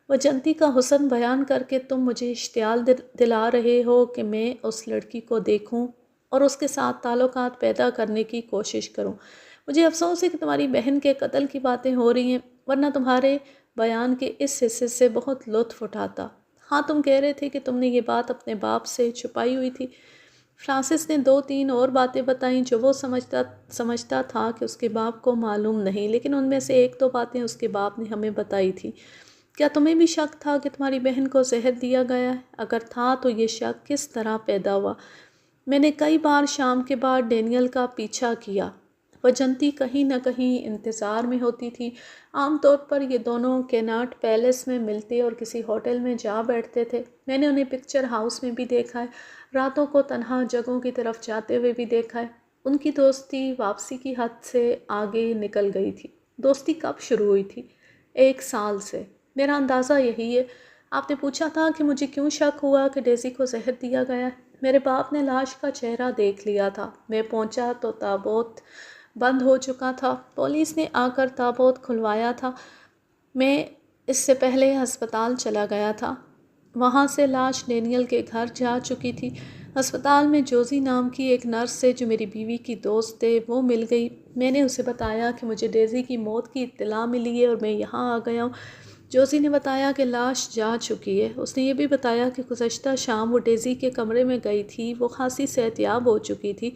وجنتی کا حسن بیان کر کے تم مجھے اشتعال دلا رہے ہو کہ میں اس لڑکی کو دیکھوں اور اس کے ساتھ تعلقات پیدا کرنے کی کوشش کروں۔ مجھے افسوس ہے کہ تمہاری بہن کے قتل کی باتیں ہو رہی ہیں، ورنہ تمہارے بیان کے اس حصے سے بہت لطف اٹھاتا۔ ہاں، تم کہہ رہے تھے کہ تم نے یہ بات اپنے باپ سے چھپائی ہوئی تھی۔ فرانسس نے 2-3 اور باتیں بتائیں جو وہ سمجھتا تھا کہ اس کے باپ کو معلوم نہیں، لیکن ان میں سے 1-2 باتیں اس کے باپ نے ہمیں بتائی تھی۔ کیا تمہیں بھی شک تھا کہ تمہاری بہن کو زہر دیا گیا ہے؟ اگر تھا تو یہ شک کس طرح پیدا ہوا؟ میں نے کئی بار شام کے بعد ڈینیل کا پیچھا کیا۔ وہ جنتی کہیں نہ کہیں انتظار میں ہوتی تھی۔ عام طور پر یہ دونوں کیناٹ پیلس میں ملتے اور کسی ہوٹل میں جا بیٹھتے تھے۔ میں نے انہیں پکچر ہاؤس میں بھی دیکھا ہے، راتوں کو تنہا جگہوں کی طرف جاتے ہوئے بھی دیکھا ہے۔ ان کی دوستی واپسی کی حد سے آگے نکل گئی تھی۔ دوستی کب شروع ہوئی تھی؟ 1 سال سے۔ میرا اندازہ یہی ہے۔ آپ نے پوچھا تھا کہ مجھے کیوں شک ہوا کہ ڈیزی کو زہر دیا گیا ہے۔ میرے باپ نے لاش کا چہرہ دیکھ لیا تھا۔ میں پہنچا تو تابوت بند ہو چکا تھا۔ پولیس نے آ کر تابوت کھلوایا تھا۔ میں اس سے پہلے ہسپتال چلا گیا تھا۔ وہاں سے لاش ڈینیل کے گھر جا چکی تھی۔ ہسپتال میں جوزی نام کی ایک نرس سے جو میری بیوی کی دوست تھے وہ مل گئی۔ میں نے اسے بتایا کہ مجھے ڈیزی کی موت کی اطلاع ملی ہے اور میں یہاں آ گیا ہوں۔ جوزی نے بتایا کہ لاش جا چکی ہے۔ اس نے یہ بھی بتایا کہ گزشتہ شام وہ ڈیزی کے کمرے میں گئی تھی۔ وہ خاصی صحت یاب ہو چکی تھی۔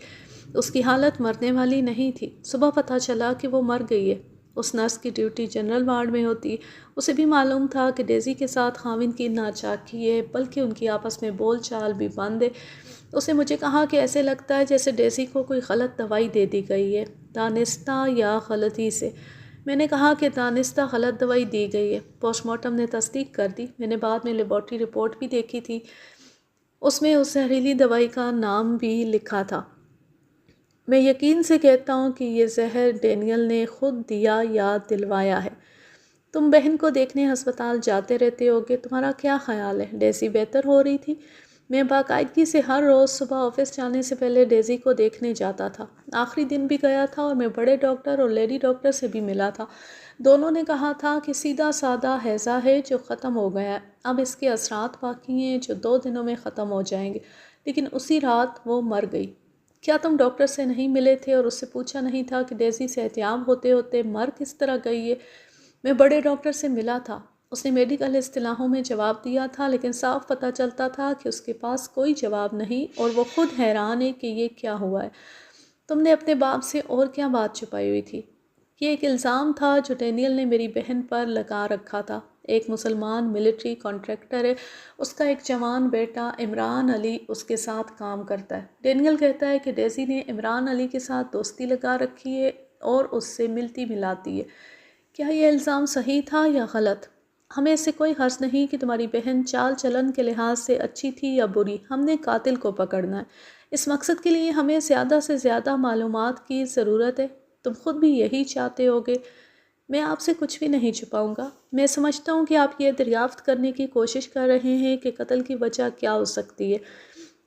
اس کی حالت مرنے والی نہیں تھی۔ صبح پتہ چلا کہ وہ مر گئی ہے۔ اس نرس کی ڈیوٹی جنرل وارڈ میں ہوتی۔ اسے بھی معلوم تھا کہ ڈیزی کے ساتھ خاوند کی ناچاکی ہے، بلکہ ان کی آپس میں بول چال بھی بند ہے۔ اس نے مجھے کہا کہ ایسے لگتا ہے جیسے ڈیزی کو کوئی غلط دوائی دے دی گئی ہے، دانستہ یا غلطی سے۔ میں نے کہا کہ دانستہ غلط دوائی دی گئی ہے۔ پوسٹ مارٹم نے تصدیق کر دی۔ میں نے بعد میں لیبارٹری رپورٹ بھی دیکھی تھی، اس میں اس زہریلی دوائی کا نام بھی لکھا تھا۔ میں یقین سے کہتا ہوں کہ یہ زہر ڈینیل نے خود دیا یا دلوایا ہے۔ تم بہن کو دیکھنے ہسپتال جاتے رہتے ہوگے، تمہارا کیا خیال ہے؟ ڈیزی بہتر ہو رہی تھی؟ میں باقاعدگی سے ہر روز صبح آفس جانے سے پہلے ڈیزی کو دیکھنے جاتا تھا۔ آخری دن بھی گیا تھا اور میں بڑے ڈاکٹر اور لیڈی ڈاکٹر سے بھی ملا تھا۔ دونوں نے کہا تھا کہ سیدھا سادہ ہیضہ ہے جو ختم ہو گیا ہے، اب اس کے اثرات باقی ہیں جو 2 دنوں میں ختم ہو جائیں گے۔ لیکن اسی رات وہ مر گئی۔ کیا تم ڈاکٹر سے نہیں ملے تھے اور اس سے پوچھا نہیں تھا کہ ڈیزی صحتیاب ہوتے ہوتے مر کس طرح گئی ہے؟ میں بڑے ڈاکٹر سے ملا تھا۔ اس نے میڈیکل اصطلاحوں میں جواب دیا تھا، لیکن صاف پتہ چلتا تھا کہ اس کے پاس کوئی جواب نہیں اور وہ خود حیران ہے کہ یہ کیا ہوا ہے۔ تم نے اپنے باپ سے اور کیا بات چھپائی ہوئی تھی؟ یہ ایک الزام تھا جو ڈینیل نے میری بہن پر لگا رکھا تھا۔ ایک مسلمان ملٹری کانٹریکٹر ہے، اس کا ایک جوان بیٹا عمران علی اس کے ساتھ کام کرتا ہے۔ ڈینیل کہتا ہے کہ ڈیزی نے عمران علی کے ساتھ دوستی لگا رکھی ہے اور اس سے ملتی ملاتی ہے۔ کیا یہ الزام صحیح تھا یا غلط؟ ہمیں اس سے کوئی حرج نہیں کہ تمہاری بہن چال چلن کے لحاظ سے اچھی تھی یا بری، ہم نے قاتل کو پکڑنا ہے۔ اس مقصد کے لیے ہمیں زیادہ سے زیادہ معلومات کی ضرورت ہے۔ تم خود بھی یہی چاہتے ہوگے۔ میں آپ سے کچھ بھی نہیں چھپاؤں گا۔ میں سمجھتا ہوں کہ آپ یہ دریافت کرنے کی کوشش کر رہے ہیں کہ قتل کی وجہ کیا ہو سکتی ہے۔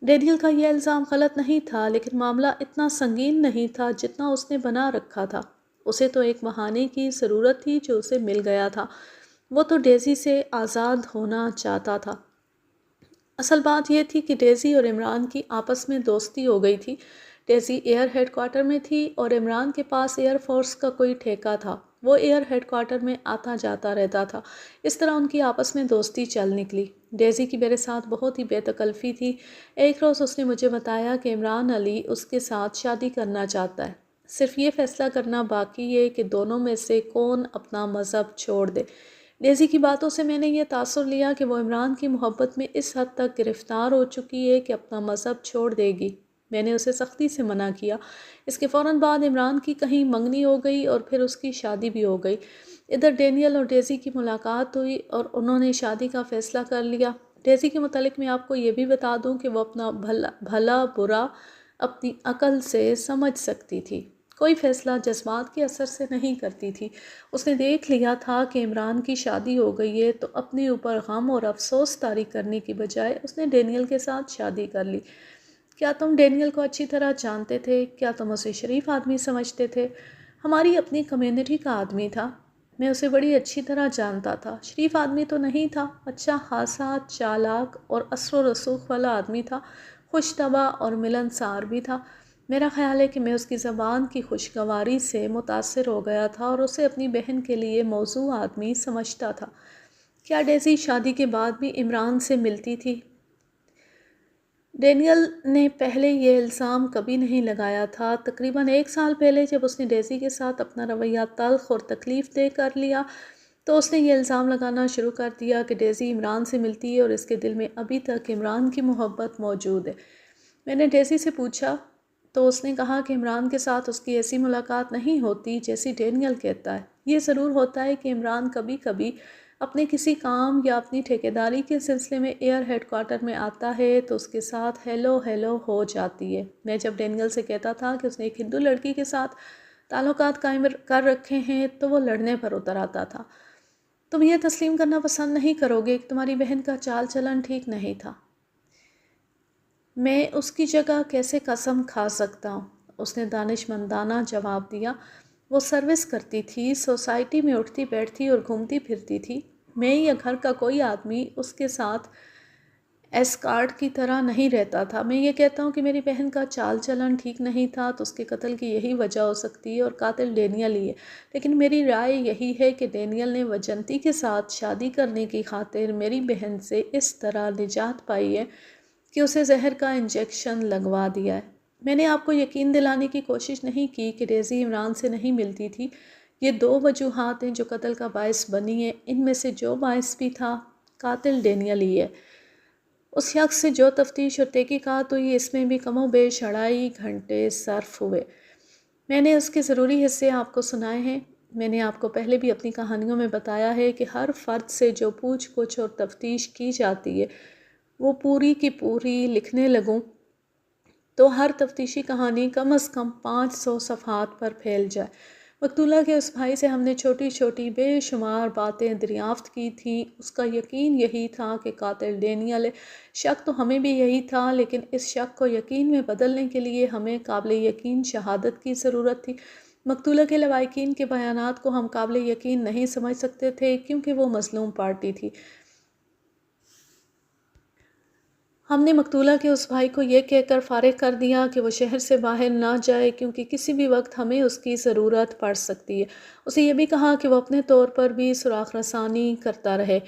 ڈینیل کا یہ الزام غلط نہیں تھا، لیکن معاملہ اتنا سنگین نہیں تھا جتنا اس نے بنا رکھا تھا۔ اسے تو ایک بہانے کی ضرورت تھی جو اسے مل گیا تھا۔ وہ تو ڈیزی سے آزاد ہونا چاہتا تھا۔ اصل بات یہ تھی کہ ڈیزی اور عمران کی آپس میں دوستی ہو گئی تھی۔ ڈیزی ایئر ہیڈ کوارٹر میں تھی اور عمران کے پاس ایئر فورس کا کوئی ٹھیکہ تھا۔ وہ ایئر ہیڈ کوارٹر میں آتا جاتا رہتا تھا۔ اس طرح ان کی آپس میں دوستی چل نکلی۔ ڈیزی کی میرے ساتھ بہت ہی بے تکلفی تھی۔ ایک روز اس نے مجھے بتایا کہ عمران علی اس کے ساتھ شادی کرنا چاہتا ہے۔ صرف یہ فیصلہ کرنا باقی ہے کہ دونوں میں سے کون اپنا مذہب چھوڑ دے۔ ڈیزی کی باتوں سے میں نے یہ تاثر لیا کہ وہ عمران کی محبت میں اس حد تک گرفتار ہو چکی ہے کہ اپنا مذہب چھوڑ دے گی۔ میں نے اسے سختی سے منع کیا۔ اس کے فوراً بعد عمران کی کہیں منگنی ہو گئی اور پھر اس کی شادی بھی ہو گئی۔ ادھر ڈینیل اور ڈیزی کی ملاقات ہوئی اور انہوں نے شادی کا فیصلہ کر لیا۔ ڈیزی کے متعلق میں آپ کو یہ بھی بتا دوں کہ وہ اپنا بھلا برا اپنی عقل سے سمجھ سکتی تھی۔ کوئی فیصلہ جذبات کے اثر سے نہیں کرتی تھی۔ اس نے دیکھ لیا تھا کہ عمران کی شادی ہو گئی ہے تو اپنے اوپر غم اور افسوس طاری کرنے کی بجائے اس نے ڈینیل کے ساتھ شادی کر لی۔ کیا تم ڈینیل کو اچھی طرح جانتے تھے؟ کیا تم اسے شریف آدمی سمجھتے تھے؟ ہماری اپنی کمیونٹی کا آدمی تھا۔ میں اسے بڑی اچھی طرح جانتا تھا۔ شریف آدمی تو نہیں تھا، اچھا خاصا چالاک اور اثر و رسوخ والا آدمی تھا، خوش طبع اور ملنسار بھی تھا۔ میرا خیال ہے کہ میں اس کی زبان کی خوشگواری سے متاثر ہو گیا تھا اور اسے اپنی بہن کے لیے موزوں آدمی سمجھتا تھا۔ کیا ڈیزی شادی کے بعد بھی عمران سے ملتی تھی؟ ڈینیل نے پہلے یہ الزام کبھی نہیں لگایا تھا۔ تقریباً 1 سال پہلے جب اس نے ڈیزی کے ساتھ اپنا رویہ تلخ اور تکلیف دہ کر لیا تو اس نے یہ الزام لگانا شروع کر دیا کہ ڈیزی عمران سے ملتی ہے اور اس کے دل میں ابھی تک عمران کی محبت موجود ہے۔ میں نے ڈیزی سے پوچھا تو اس نے کہا کہ عمران کے ساتھ اس کی ایسی ملاقات نہیں ہوتی جیسی ڈینیل کہتا ہے۔ یہ ضرور ہوتا ہے کہ عمران کبھی کبھی اپنے کسی کام یا اپنی ٹھیکیداری کے سلسلے میں ایئر ہیڈ کوارٹر میں آتا ہے تو اس کے ساتھ ہیلو ہیلو ہو جاتی ہے۔ میں جب ڈینیل سے کہتا تھا کہ اس نے ایک ہندو لڑکی کے ساتھ تعلقات قائم کر رکھے ہیں تو وہ لڑنے پر اتر آتا تھا۔ تم یہ تسلیم کرنا پسند نہیں کرو گے کہ تمہاری بہن کا چال چلن ٹھیک نہیں تھا۔ میں اس کی جگہ کیسے قسم کھا سکتا ہوں؟ اس نے دانشمندانہ جواب دیا۔ وہ سروس کرتی تھی، سوسائٹی میں اٹھتی بیٹھتی اور گھومتی پھرتی تھی۔ میں یا گھر کا کوئی آدمی اس کے ساتھ ایسکارٹ کی طرح نہیں رہتا تھا۔ میں یہ کہتا ہوں کہ میری بہن کا چال چلن ٹھیک نہیں تھا تو اس کے قتل کی یہی وجہ ہو سکتی ہے اور قاتل ڈینیل ہی ہے۔ لیکن میری رائے یہی ہے کہ ڈینیل نے وجنتی کے ساتھ شادی کرنے کی خاطر میری بہن سے اس طرح نجات پائی ہے کہ اسے زہر کا انجیکشن لگوا دیا ہے۔ میں نے آپ کو یقین دلانے کی کوشش نہیں کی کہ ڈیزی عمران سے نہیں ملتی تھی۔ یہ دو وجوہات ہیں جو قتل کا باعث بنی ہیں۔ ان میں سے جو باعث بھی تھا، قاتل ڈینیل ہی ہے۔ اس شخص سے جو تفتیش اور تحقیقات ہوئی اس میں بھی کم و بیش 2.5 گھنٹے صرف ہوئے۔ میں نے اس کے ضروری حصے آپ کو سنائے ہیں۔ میں نے آپ کو پہلے بھی اپنی کہانیوں میں بتایا ہے کہ ہر فرد سے جو پوچھ گچھ اور تفتیش کی جاتی ہے وہ پوری کی پوری لکھنے لگوں تو ہر تفتیشی کہانی کم از کم 500 صفحات پر پھیل جائے۔ مقتولہ کے اس بھائی سے ہم نے چھوٹی چھوٹی بے شمار باتیں دریافت کی تھیں۔ اس کا یقین یہی تھا کہ قاتل ڈینیل ہے۔ شک تو ہمیں بھی یہی تھا، لیکن اس شک کو یقین میں بدلنے کے لیے ہمیں قابل یقین شہادت کی ضرورت تھی۔ مقتولہ کے لواحقین کے بیانات کو ہم قابل یقین نہیں سمجھ سکتے تھے کیونکہ وہ مظلوم پارٹی تھی۔ ہم نے مقتولہ کے اس بھائی کو یہ کہہ کر فارغ کر دیا کہ وہ شہر سے باہر نہ جائے کیونکہ کسی بھی وقت ہمیں اس کی ضرورت پڑ سکتی ہے۔ اسے یہ بھی کہا کہ وہ اپنے طور پر بھی سراغ رسانی کرتا رہے۔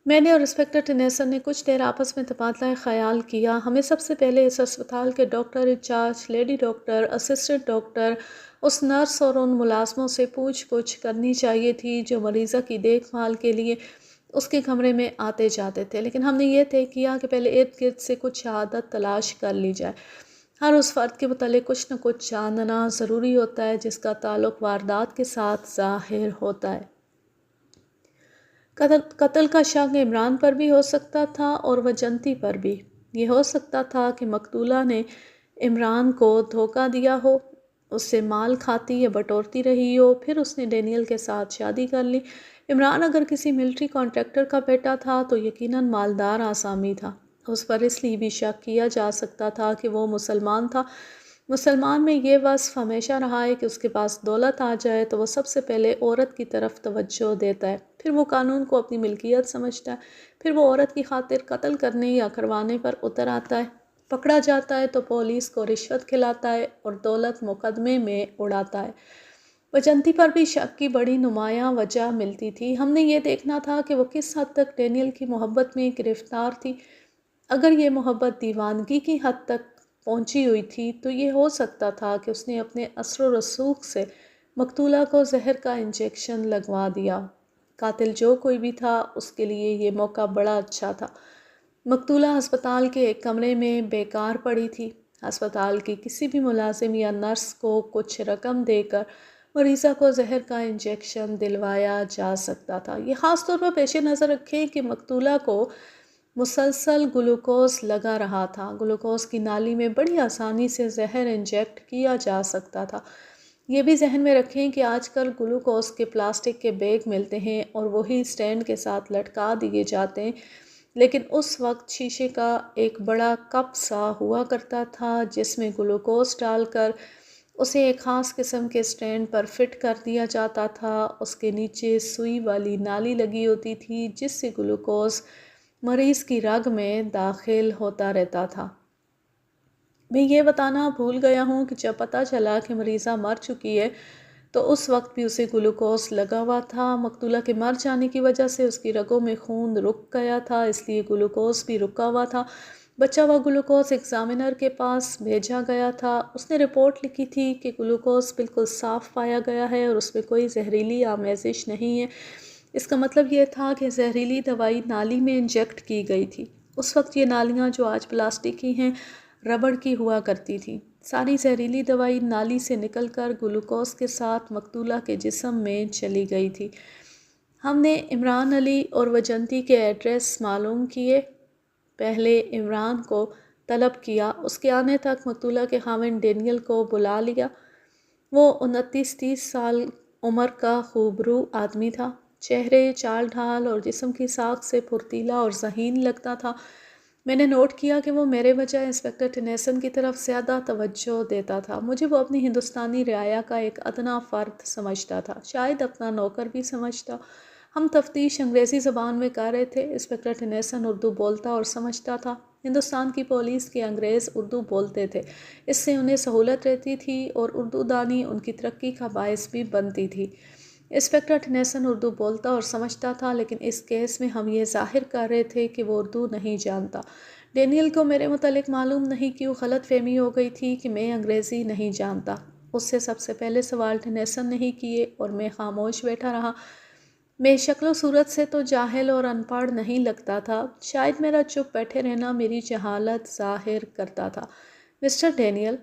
میں نے اور انسپکٹر ٹینیسن نے کچھ دیر آپس میں تبادلہ خیال کیا۔ ہمیں سب سے پہلے اس اسپتال کے doctor in-charge, lady doctor, assistant doctor, اس نرس اور ان ملازموں سے پوچھ گچھ کرنی چاہیے تھی جو مریضہ کی دیکھ بھال کے لیے اس کے کمرے میں آتے جاتے تھے، لیکن ہم نے یہ طے کیا کہ پہلے ارد گرد سے کچھ شہادت تلاش کر لی جائے۔ ہر اس فرد کے متعلق کچھ نہ کچھ جاننا ضروری ہوتا ہے جس کا تعلق واردات کے ساتھ ظاہر ہوتا ہے۔ قتل کا شک عمران پر بھی ہو سکتا تھا اور وجنتی پر بھی۔ یہ ہو سکتا تھا کہ مقتولہ نے عمران کو دھوکہ دیا ہو، اس سے مال کھاتی یا بٹورتی رہی ہو، پھر اس نے ڈینیل کے ساتھ شادی کر لی۔ عمران اگر کسی ملٹری کانٹریکٹر کا بیٹا تھا تو یقیناً مالدار آسامی تھا۔ اس پر اس لیے بھی شک کیا جا سکتا تھا کہ وہ مسلمان تھا۔ مسلمان میں یہ وصف ہمیشہ رہا ہے کہ اس کے پاس دولت آ جائے تو وہ سب سے پہلے عورت کی طرف توجہ دیتا ہے، پھر وہ قانون کو اپنی ملکیت سمجھتا ہے، پھر وہ عورت کی خاطر قتل کرنے یا کروانے پر اتر آتا ہے، پکڑا جاتا ہے تو پولیس کو رشوت کھلاتا ہے اور دولت مقدمے میں اڑاتا ہے۔ وجنتی پر بھی شک کی بڑی نمایاں وجہ ملتی تھی۔ ہم نے یہ دیکھنا تھا کہ وہ کس حد تک ڈینیل کی محبت میں گرفتار تھی۔ اگر یہ محبت دیوانگی کی حد تک پہنچی ہوئی تھی تو یہ ہو سکتا تھا کہ اس نے اپنے اثر و رسوخ سے مقتولہ کو زہر کا انجیکشن لگوا دیا۔ قاتل جو کوئی بھی تھا اس کے لیے یہ موقع بڑا اچھا تھا۔ مقتولہ ہسپتال کے ایک کمرے میں بیکار پڑی تھی۔ ہسپتال کی کسی بھی ملازم یا نرس کو کچھ رقم دے کر مریضہ کو زہر کا انجیکشن دلوایا جا سکتا تھا۔ یہ خاص طور پر پیش نظر رکھیں کہ مقتولہ کو مسلسل گلوکوز لگا رہا تھا۔ گلوکوز کی نالی میں بڑی آسانی سے زہر انجیکٹ کیا جا سکتا تھا۔ یہ بھی ذہن میں رکھیں کہ آج کل گلوکوز کے پلاسٹک کے بیگ ملتے ہیں اور وہی سٹینڈ کے ساتھ لٹکا دیے جاتے ہیں، لیکن اس وقت شیشے کا ایک بڑا کپ سا ہوا کرتا تھا جس میں گلوکوز ڈال کر اسے ایک خاص قسم کے سٹینڈ پر فٹ کر دیا جاتا تھا۔ اس کے نیچے سوئی والی نالی لگی ہوتی تھی جس سے گلوکوز مریض کی رگ میں داخل ہوتا رہتا تھا۔ میں یہ بتانا بھول گیا ہوں کہ جب پتہ چلا کہ مریضہ مر چکی ہے تو اس وقت بھی اسے گلوکوز لگا ہوا تھا۔ مقتولہ کے مر جانے کی وجہ سے اس کی رگوں میں خون رک گیا تھا، اس لیے گلوکوز بھی رکا ہوا تھا۔ بچا ہوا گلوکوز ایگزامینر کے پاس بھیجا گیا تھا۔ اس نے رپورٹ لکھی تھی کہ گلوکوز بالکل صاف پایا گیا ہے اور اس میں کوئی زہریلی آمیزش نہیں ہے۔ اس کا مطلب یہ تھا کہ زہریلی دوائی نالی میں انجیکٹ کی گئی تھی۔ اس وقت یہ نالیاں جو آج پلاسٹک کی ہیں، ربڑ کی ہوا کرتی تھی۔ ساری زہریلی دوائی نالی سے نکل کر گلوکوز کے ساتھ مقتولہ کے جسم میں چلی گئی تھی۔ ہم نے عمران علی اور وجنتی کے ایڈریس معلوم کیے، پہلے عمران کو طلب کیا، اس کے آنے تک مقتولہ کے خاوند ڈینیل کو بلا لیا۔ وہ 29-30 سال عمر کا خوبرو آدمی تھا، چہرے، چال ڈھال اور جسم کی ساکھ سے پھرتیلا اور ذہین لگتا تھا۔ میں نے نوٹ کیا کہ وہ میرے بجائے انسپکٹر ٹنیسن کی طرف زیادہ توجہ دیتا تھا۔ مجھے وہ اپنی ہندوستانی رعایا کا ایک ادنیٰ فرد سمجھتا تھا، شاید اپنا نوکر بھی سمجھتا۔ ہم تفتیش انگریزی زبان میں کر رہے تھے، انسپکٹر ٹنیسن اردو بولتا اور سمجھتا تھا۔ ہندوستان کی پولیس کے انگریز اردو بولتے تھے، اس سے انہیں سہولت رہتی تھی اور اردو دانی ان کی ترقی کا باعث بھی بنتی تھی۔ انسپکٹر ٹنیسن اردو بولتا اور سمجھتا تھا، لیکن اس کیس میں ہم یہ ظاہر کر رہے تھے کہ وہ اردو نہیں جانتا۔ ڈینیل کو میرے متعلق معلوم نہیں کیوں غلط فہمی ہو گئی تھی کہ میں انگریزی نہیں جانتا۔ اس سے سب سے پہلے سوال ٹنیسن نے ہی کیے اور میں خاموش بیٹھا رہا۔ میں شکل و صورت سے تو جاہل اور ان پڑھ نہیں لگتا تھا، شاید میرا چپ بیٹھے رہنا میری جہالت ظاہر کرتا تھا۔ مسٹر ڈینیل،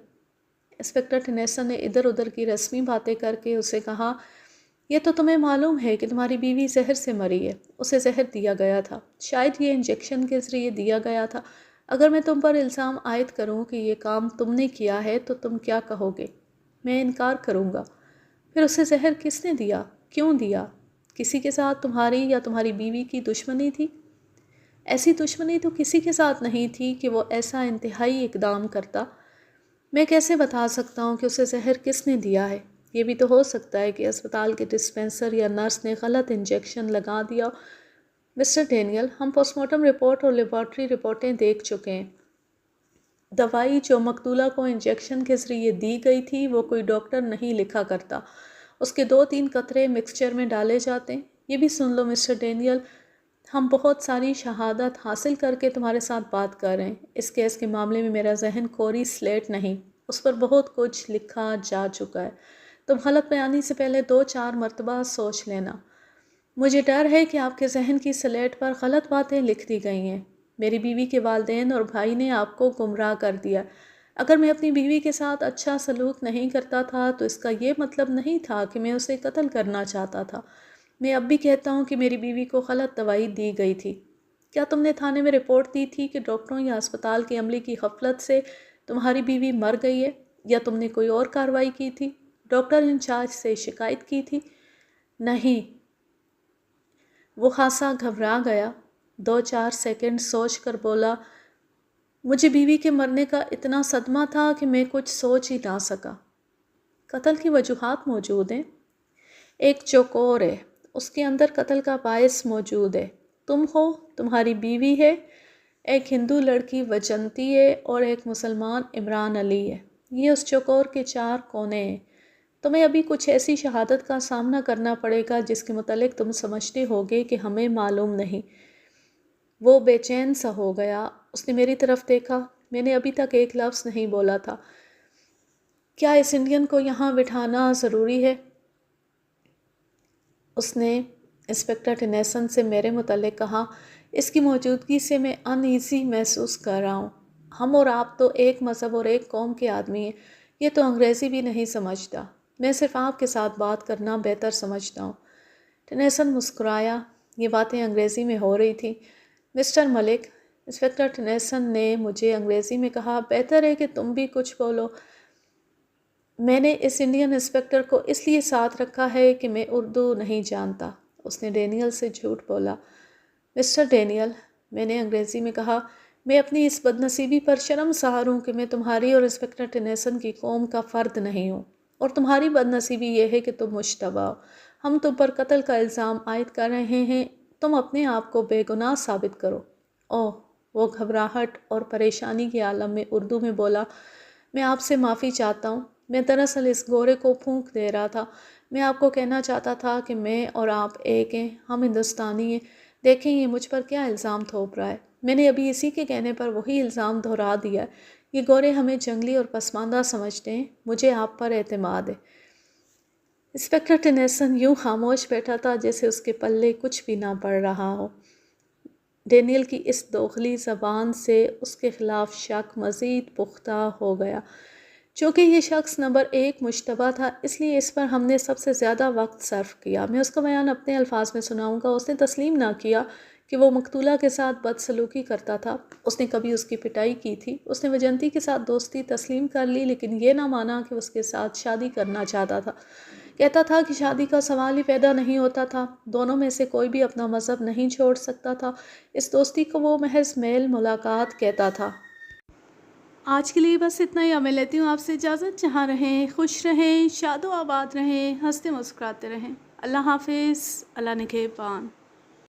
انسپکٹر ٹنیسن نے ادھر ادھر کی رسمی باتیں کر کے اسے کہا، یہ تو تمہیں معلوم ہے کہ تمہاری بیوی زہر سے مری ہے، اسے زہر دیا گیا تھا، شاید یہ انجیکشن کے ذریعے دیا گیا تھا۔ اگر میں تم پر الزام عائد کروں کہ یہ کام تم نے کیا ہے تو تم کیا کہو گے؟ میں انکار کروں گا۔ پھر اسے زہر کس نے دیا؟ کیوں دیا؟ کسی کے ساتھ تمہاری یا تمہاری بیوی کی دشمنی تھی؟ ایسی دشمنی تو کسی کے ساتھ نہیں تھی کہ وہ ایسا انتہائی اقدام کرتا۔ میں کیسے بتا سکتا ہوں کہ اسے زہر کس نے دیا ہے؟ یہ بھی تو ہو سکتا ہے کہ اسپتال کے ڈسپنسر یا نرس نے غلط انجیکشن لگا دیا۔ مسٹر ڈینیل، ہم پوسٹ مارٹم رپورٹ اور لیبارٹری رپورٹیں دیکھ چکے ہیں۔ دوائی جو مقتولہ کو انجیکشن کے ذریعے دی گئی تھی وہ کوئی ڈاکٹر نہیں لکھا کرتا، اس کے 2-3 قطرے مکسچر میں ڈالے جاتے ہیں۔ یہ بھی سن لو مسٹر ڈینیل، ہم بہت ساری شہادت حاصل کر کے تمہارے ساتھ بات کر رہے ہیں۔ اس کیس کے معاملے میں میرا ذہن کوری سلیٹ نہیں، اس پر بہت کچھ لکھا جا چکا ہے۔ تم غلط بیانی سے پہلے 2-4 مرتبہ سوچ لینا۔ مجھے ڈر ہے کہ آپ کے ذہن کی سلیٹ پر غلط باتیں لکھ دی گئی ہیں۔ میری بیوی کے والدین اور بھائی نے آپ کو گمراہ کر دیا۔ اگر میں اپنی بیوی کے ساتھ اچھا سلوک نہیں کرتا تھا تو اس کا یہ مطلب نہیں تھا کہ میں اسے قتل کرنا چاہتا تھا۔ میں اب بھی کہتا ہوں کہ میری بیوی کو غلط دوائی دی گئی تھی۔ کیا تم نے تھانے میں رپورٹ دی تھی کہ ڈاکٹروں یا اسپتال کے عملے کی غفلت سے تمہاری بیوی مر گئی ہے، یا تم نے کوئی اور کارروائی کی تھی، ڈاکٹر انچارج سے شکایت کی تھی؟ نہیں۔ وہ خاصا گھبرا گیا، 2-4 سیکنڈ سوچ کر بولا، مجھے بیوی کے مرنے کا اتنا صدمہ تھا کہ میں کچھ سوچ ہی نہ سکا۔ قتل کی وجوہات موجود ہیں، ایک چوکور ہے، اس کے اندر قتل کا باعث موجود ہے، تم ہو، تمہاری بیوی ہے، ایک ہندو لڑکی وجنتی ہے اور ایک مسلمان عمران علی ہے۔ یہ اس چوکور کے 4 کونے ہیں۔ تمہیں ابھی کچھ ایسی شہادت کا سامنا کرنا پڑے گا جس کے متعلق تم سمجھتے ہوگے کہ ہمیں معلوم نہیں۔ وہ بے چین سا ہو گیا، اس نے میری طرف دیکھا، میں نے ابھی تک ایک لفظ نہیں بولا تھا۔ کیا اس انڈین کو یہاں بٹھانا ضروری ہے؟ اس نے انسپکٹر ٹنیسن سے میرے متعلق کہا، اس کی موجودگی سے میں ان ایزی محسوس کر رہا ہوں۔ ہم اور آپ تو ایک مذہب اور ایک قوم کے آدمی ہیں، یہ تو انگریزی بھی نہیں سمجھتا، میں صرف آپ کے ساتھ بات کرنا بہتر سمجھتا ہوں۔ ٹنیسن مسکرایا، یہ باتیں انگریزی میں ہو رہی تھیں۔ مسٹر ملک، انسپکٹر ٹنیسن نے مجھے انگریزی میں کہا، بہتر ہے کہ تم بھی کچھ بولو۔ میں نے اس انڈین انسپکٹر کو اس لیے ساتھ رکھا ہے کہ میں اردو نہیں جانتا۔ اس نے ڈینیل سے جھوٹ بولا۔ مسٹر ڈینیل، میں نے انگریزی میں کہا، میں اپنی اس بدنصیبی پر شرمسار ہوں کہ میں تمہاری اور انسپکٹر ٹنیسن کی قوم کا فرد نہیں ہوں، اور تمہاری بدنصیبی یہ ہے کہ تم مشتبہ ہو۔ ہم تم پر قتل کا الزام عائد کر رہے ہیں، تم اپنے آپ کو بے گناہ ثابت کرو۔ اوہ، وہ گھبراہٹ اور پریشانی کے عالم میں اردو میں بولا، میں آپ سے معافی چاہتا ہوں، میں دراصل اس گورے کو پھونک دے رہا تھا۔ میں آپ کو کہنا چاہتا تھا کہ میں اور آپ ایک ہیں، ہم ہندوستانی ہیں۔ دیکھیں یہ مجھ پر کیا الزام تھوپ رہا ہے، میں نے ابھی اسی کے کہنے پر وہی الزام دہرا دیا ہے۔ یہ گورے ہمیں جنگلی اور پسماندہ سمجھتے ہیں، مجھے آپ پر اعتماد ہے۔ انسپکٹر ٹنیسن یوں خاموش بیٹھا تھا جیسے اس کے پلے کچھ بھی نہ پڑ رہا ہو۔ ڈینیل کی اس دوغلی زبان سے اس کے خلاف شک مزید پختہ ہو گیا۔ چونکہ یہ شخص نمبر 1 مشتبہ تھا، اس لیے اس پر ہم نے سب سے زیادہ وقت صرف کیا۔ میں اس کا بیان اپنے الفاظ میں سناؤں گا۔ اس نے تسلیم نہ کیا کہ وہ مقتولہ کے ساتھ بدسلوکی کرتا تھا، اس نے کبھی اس کی پٹائی کی تھی۔ اس نے وجنتی کے ساتھ دوستی تسلیم کر لی، لیکن یہ نہ مانا کہ اس کے ساتھ شادی کرنا چاہتا تھا۔ کہتا تھا کہ شادی کا سوال ہی پیدا نہیں ہوتا تھا، دونوں میں سے کوئی بھی اپنا مذہب نہیں چھوڑ سکتا تھا۔ اس دوستی کو وہ محض میل ملاقات کہتا تھا۔ آج کے لیے بس اتنا ہی۔ اب میں لیتی ہوں آپ سے اجازت۔ جہاں رہیں خوش رہیں، شاد و آباد رہیں، ہنستے مسکراتے رہیں۔ اللہ حافظ، اللہ نگہبان۔